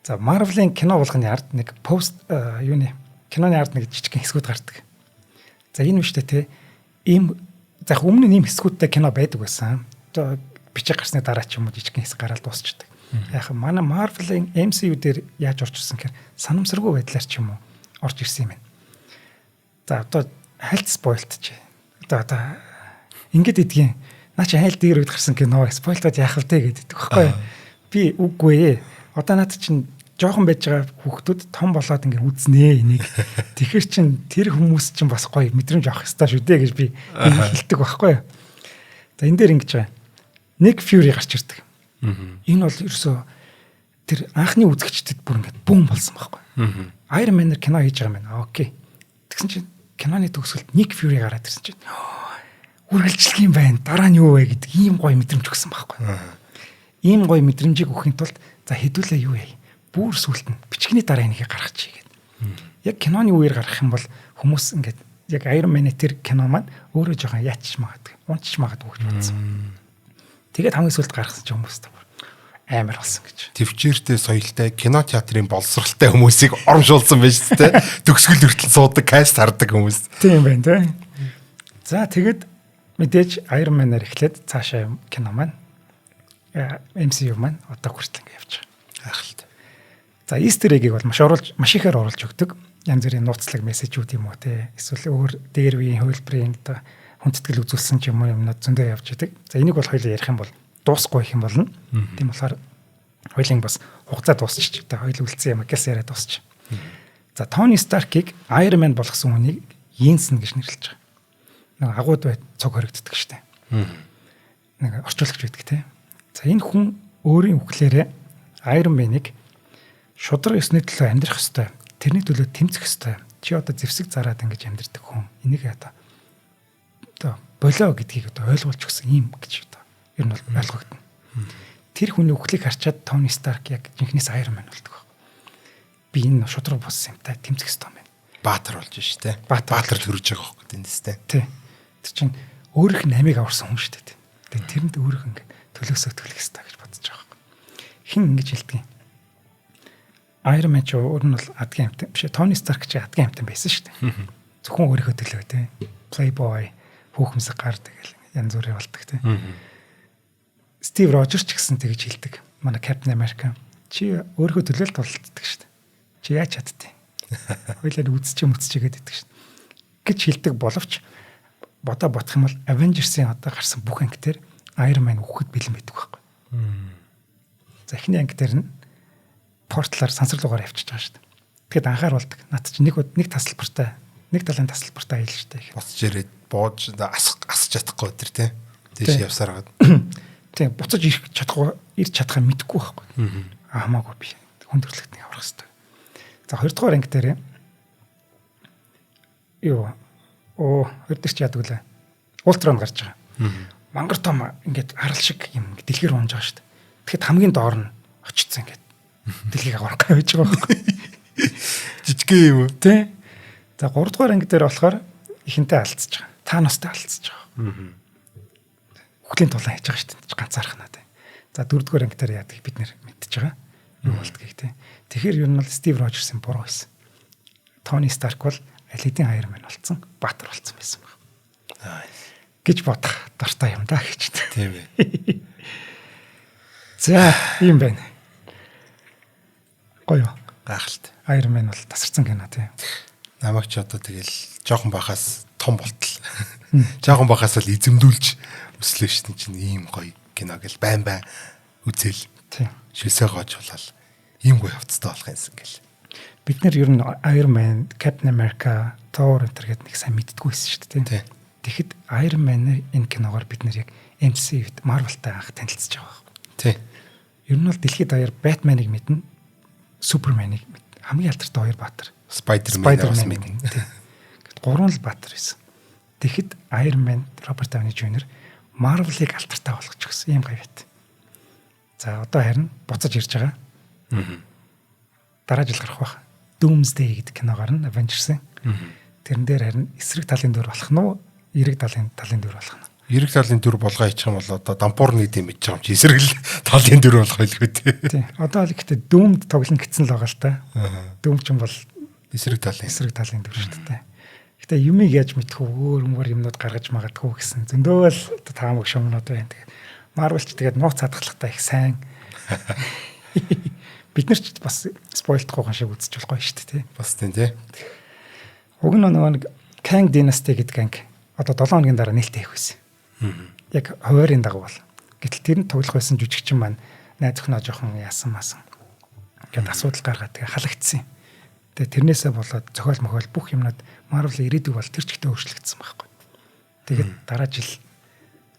За Marvel-ийн кино болгоны ард нэг пост юуны киноны ард нэг жижиг хэсгүүд гардаг. За энэ нь шүү дээ те. Ийм за өмнө нь ийм хэсгүүдтэй кино байдаг байсан. Одоо бичиг гарсны дараа ч юм уу жижиг хэсэг гараад дуусчдаг. Яг манай Marvel-ийн MCU дээр яаж орж ирсэн гэхээр санамсаргүй байдлаар ч юм уу орж ирсэн юм байна. За одоо хальт спойлтч. Одоо ингээд идгийн. Наа чи хайл дээр үед гарсан кино спойлтод яах вэ гэдэг байхгүй. Би үгүй ээ. Одоо наад чинь жоохон байж байгаа хүүхдүүд том болоод ингээд үзнэ энийг. Тэгэхэр чин тэр хүмүүс чинь бас гоё мэдрэмж авах хэрэгтэй шүү дээ гэж би хэлдэг байхгүй. За энэ дээр ингэж байгаа. Нэг Fury гарч ирдэг. Энэ бол ерөөсөө тэр анхны үзэгчдэд бүр ингээд бүүн болсон байхгүй. Iron Man-ээр кино хийж байгаа юм байна. Окей. Тэгсэн чинь киноны төгсгөлд Nick Fury гараад ирсэн чинь үргэлжлэх юм байна. Дараа нь юу вэ гэдэг ийм гоё мэдрэмж өгсөн байхгүй. Ийм гоё мэдрэмжийг өгөхийн тулд за хэдүүлээ юу яа. Бүр сүлт нь бичгний дараа энийг гаргах чий гэдэг. Яг киноны үеэр гаргах юм бол хүмүүс ингээд яг Iron Man-ы тэр кино маань өөрөө жоохон яач магадгүй. Унчиж магадгүй гэж бодсон. Тэгээд хамгийн сүлд гаргасан ч хүмүүс амар болсон гэж. Төвчээртэй соёлтой кино театрын боловсралтай хүмүүсийг оромшуулсан байж тээ. Төгсгөл хүртэл суудаг, каст хардаг хүмүүс. Тийм байна тий. За тэгээд мэдээж Iron Man-аар эхлээд цаашаа кино маань MCU маань одоо хүртэл ингэ явж байгаа. Хайхалтай. За Easter egg-ийг бол маш ихээр оруулж өгдөг. Янз бүрийн нууцлаг мессежүүд юм уу те. Эсвэл өөр дээр үеийн хөвлбөрийн одоо хүндэтгэл үзүүлсэн ч юм уу юмнууд зөндөө явж идэг. За энийг бол хоёул ярих юм бол дуусахгүй их юм болно. Тийм болохоор хоёулын бас хугацаа дуусчих. Одоо хоёул үлдсэн юм гэс яриад дуусчих. За Tony Stark-ыг Iron Man болгосон хүнийг Yinsen гэж нэрлэж байгаа. Нэг агууд бай цог хоригддаг штэ. Нэг орчуулагч байдаг те. За энэ хүн өөрийн үхлээрээ Iron Man-ыг шудраг ёсны төлөө амьдрах ёстой. Тэрний төлөө тэмцэх ёстой. Чи одоо зэвсэг зараад ингэж амьдрдаг хүн. Энийг одоо болоо гэдгийг одоо ойлгуулж өгсөн юм гэж одоо ер нь бол ойлгогдно. Тэр хүний үхлийг харчаад Тони Старк яг жинхнээс Iron Man болдог. Би энэ шудраг болсон юмтай тэмцэх ёстой юм байна. Баатар болж шүү дээ. Баатар төрж байгаа хөөхгүй тэндээстэй. Тий. Тэр чинь өөрийнх нь амийг аварсан хүн шүү дээ. Тэгээ тэрэнд өөрийнх нь төлөөсөө төлөх ёстой гэж бодож байгаа юм. Хин ингэж хэлдэг юм. Iron Man ч өөр нь бол адгийн амтан биш. Тони Старк ч адгийн амтан байсан шүү дээ. Зөвхөн өөрийнхөө төлөө тий. Playboy хүүхэмсэг гар тэгэл янз бүрийн болдог тий. Стив Рожерс ч гэсэн тэгж хэлдэг. Манай Captain America чи өөрийнхөө төлөө л тулалддаг шүү дээ. Чи яаж чаддیں۔ Хойлоор үзчихгээд иддэг шүү дээ. Гэж хэлдэг боловч бодох юм бол Avengers-ийн одоо гарсан бүх анги дээр Iron Man үхэхэд бэлэн байдаг байхгүй. За эхний анги дээр нь портлоор сансарлуугаар явчихж байгаа шүү дээ. Тэгэхэд анхааруулдаг. Наад чи нэг тасалбартай, нэг талын тасалбартай айл шүү дээ. Буцаж ирээд бууж асч чадахгүй тэр тий. Тийш явсаар гад. Тийм буцаж ирж чадхаа мэдэхгүй байхгүй. Хамаагүй би хүндрэлтний аврах хэрэгтэй. За хоёрдугаар анги дээр хоёр дээр ч яадаг лээ. Ультрон гарч байгаа. Мангар том ингээд арал шиг юм дэлхийр унж байгаа шүү дээ. Тэгэхэд хамгийн доор нь очицсан ингээд дэлхийг аврах гэж байгаа байхгүй. Жижигхэн юм уу? Тий. За 3 дугаар анги дээр болохоор ихэнтэй алдчихж байгаа. Таностай алдчихж байгаа. Үхлийн тулаан хийж байгаа шүү дээ. Ганцаархнаа тий. За 4 дугаар анги дээр яадаг бид нэр мэдчихэж байгаа. Юу болдгийг тий. Тэгэхээр ер нь бол Стив Рожерсын буруу байсан. Тони Старк бол аль хэдийн Iron Man болсон, баатар болсон байсан байна. Гэж бодох дуртай юм да гэж. Тийм ээ. За, ийм байна. Гоё. Гайхалтай. Iron Man бол тасарсан кино тий. Намайг ч одоо тэгэл жоохон бахаас том болтол. Жоохон бахаас л эзэмдүүлж өслөө шин чинь ийм гоё кино гэл байн үзэл. Тий. Шилсээ гоожуулаад ийм гоё явцтай болох юмсан гэл. Бид нэр ер нь Iron Man, Captain America, Thor гэдэг нэг сайн мэддэггүй байсан шүү дээ тий. Тэгэхэд Iron Man энэ киногоор бид нэр яг MCU-д Marvel-тай анх танилцж байгаа байхгүй. Тий. Ер нь бол дэлхийд даяар Batman-ыг мэднэ, Superman-ыг мэднэ. Хамгийн алдартай хоёр баатар. Spider-Man-аас мэднэ. Тий. Гэт гурван л баатар байсан. Тэгэхэд Iron Man, Robert Downey Jr. Marvel-ыг алдартай болгочих гэсэн юм гоё байт. За одоо харин буцаж ирж байгаа. Дараа жил гарах байх. Doomsday гэдэг киногаар нь Avengers-ийн. Тэрэн дээр харин эсрэг талын дүр болох нь уу? Эрэг талын дүр болох нь. Эрэг талын дүр болгоо хийчих юм бол одоо дампуурны дэм гэж байгаа юм чи эсрэг талын дүр болох байлгүй тий. Одоо л гэхдээ Doomed тоглоно гэсэн л байгаа л та. Doom ч юм бол эсрэг талын дүр шүү дээ. Гэтэ юмыг яаж мэдэх вэ? Өөр юмнууд гаргаж магадгүй гэсэн. Зөндөө л таамаг шумнууд байна. Тэгээд Marvel-ч тэгээд нууц хадгалахтай их сайн. Бид нар ч бас спойлдохгүй шиг үзэж болохгүй шүү дээ тий. Бас тий. Уг нь нэг Kang Dynasty гэдэг анги одоо 7 хоногийн дараа нээлттэй хийх байсан. Яг хуваарийн дагуу бол. Гэтэл тэр нь тоглох байсан жүжигчин маань найз охиноо жоохон яасан масан. Гэт асуудал гаргаад тэгээ халагдсан. Тэгээ тэрнээсээ болоод зохиол мохиол бүх юмнууд Marvel ирээдүг бол тэр чигтээ өөрчлөгдсөн байхгүй. Тэгээд дараа жил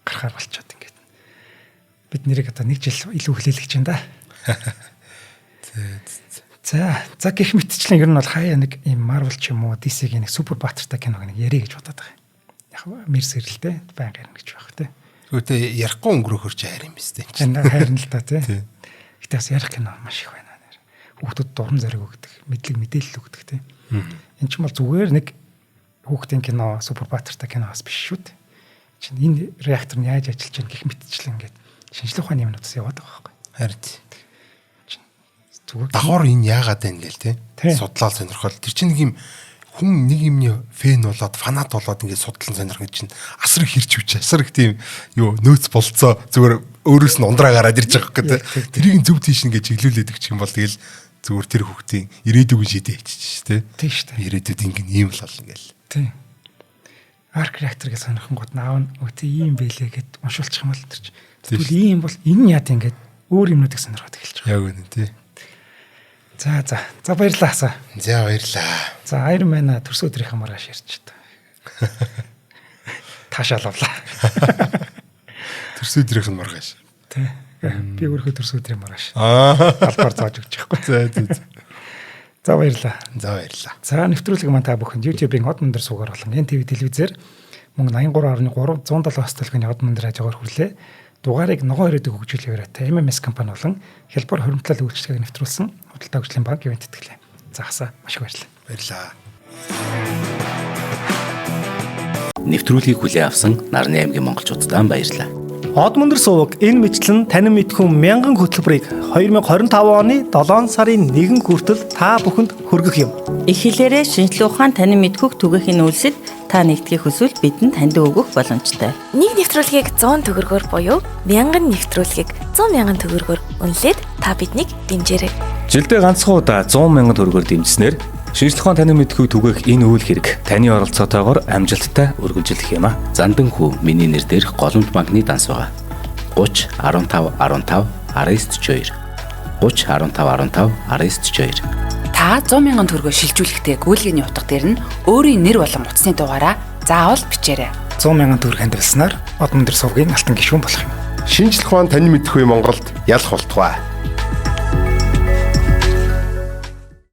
гарахаар болчиход ингээд. Бид нэрийг одоо 1 жил илүү хүлээлгэж байна да. За гэх мэтчлэн ер нь бол хаяа нэг юм Marvel ч юм уу DC-ийн нэг супер баатартай киног нэг ярих гэж бодоод байгаа юм. Яг мэрсэрэлтэй байнга ярих гэж байх тий. Тэгвэл ярихгүй өнгөрөхөр чи хайр юм биш тий. Хайр нь л та тий. Гэтэ бас ярих кино маш их байна. Хүүхдүүд дуран зориг өгдөг, мэдээлэл өгдөг тий. Энд ч юм бол зүгээр нэг хүүхдийн кино, супер баатартай кино бас биш шүү дээ. Чин энэ реактор нь яаж ажиллаж байгаа гэх мэтчлэн ингээд шинжлэх ухааны юмнуудаас яваад байгаа байхгүй. Харин давхар энэ яагаад байна гээл тий. Судлал сонирхол. Тэр чинь нэг юм хүн нэг юмны фэн болоод фанат болоод ингээд судлан сонирхож чинь асар их хэрч хүч асар их тийм юу нөөц болцоо зүгээр өөрөөс нь ундраа гараад ирж байгаа гэдэг. Тэрийг зөв тийш ингээд чиглүүлээд өгчих юм бол тэгэл зүгээр тэр хүүхдийн ирээдүг шийдээ хийчих тий. Тийм шүү дээ. Ирээдүйд ингээд ийм л болно гээл. Тий. Арк реактор гэж сонирхон гот наав үгүй ийм байлээ гэд уншуулчих юм бол тэр чинь. Тэгвэл ийм бол энэ яад ингээд өөр юмнуудыг сонирхоод эхэлж байгаа. Яг үнэ тий. За баярлалаа хасаа. За баярлалаа. За Iron Man төрсө өдрийнхөө маргааш ярьж та. Таашаалуулаа. Төрсө өдрийнх нь маргааш. Тий. Би өөрөө төрсөд юм маргааш. Албаар зааж өгч байхгүй. За баярлаа. За нэвтрүүлэг маань та бүхэнд YouTube-ийн Од Мөндөр суугаар болон NTV телевизээр мөн 83.3 107 хөтөлбөрийн Од Мөндөр хажуугаар хүрлээ. Дугаарыг ногоон ирээдүйг хөгжүүлэх яваатай MMS компани болон хялбар хуримтлал үйлчлэгийг нэвтрүүлсэн Худалдаа хөгжлийн банк ивент тэтгэлээ. За хасаа маш их баярлалаа. Нэвтрүүлгийг хүлээн авсан Нарны аймгийн монголчуудаа баярлалаа. Од Мөндөр суваг энэ мэтлэн танин мэдхүн мянган хөтөлбөрийг 2025 оны 7 сарын 1 хүртэл та бүхэнд хүргэх юм. Их хэлээрээ шинжлэх ухаан танин мэдхүг түгээхийн үйлсэд та нэгтгэх хүсвэл бидэнд танд өгөх боломжтой. Нэг нэвтрүүлгийг 100 төгрөгөөр буюу 1000 нэвтрүүлгийг 100,000 төгрөгөөр үнэлээд та биднийг дэмжээрэй. Жилдээ ганцхан удаа 100,000 төгрөгөөр дэмжснээр шинжлэх ухаан танин мэдхүг түгээх энэ үйл хэрэг таны оролцоотойгоор амжилттай үргэлжлэх юм а. Зандан хүү миний нэр дээрх голомт банкны данс байгаа. 30 15 15 1942 30 15 15 1942 Та 100,000 төгрөгөөр шилжүүлэхдээ гүйлгээний утга дээр нь өөрийн нэр болон утасны дугаараа заавал бичээрэй. 100,000 төгрөг хандвалснаар Од Мөндөр сувгийн алтан гишүүн болох юм. Шинжлэх ухаан танин мэдхгүй Монголд ялах болтугай.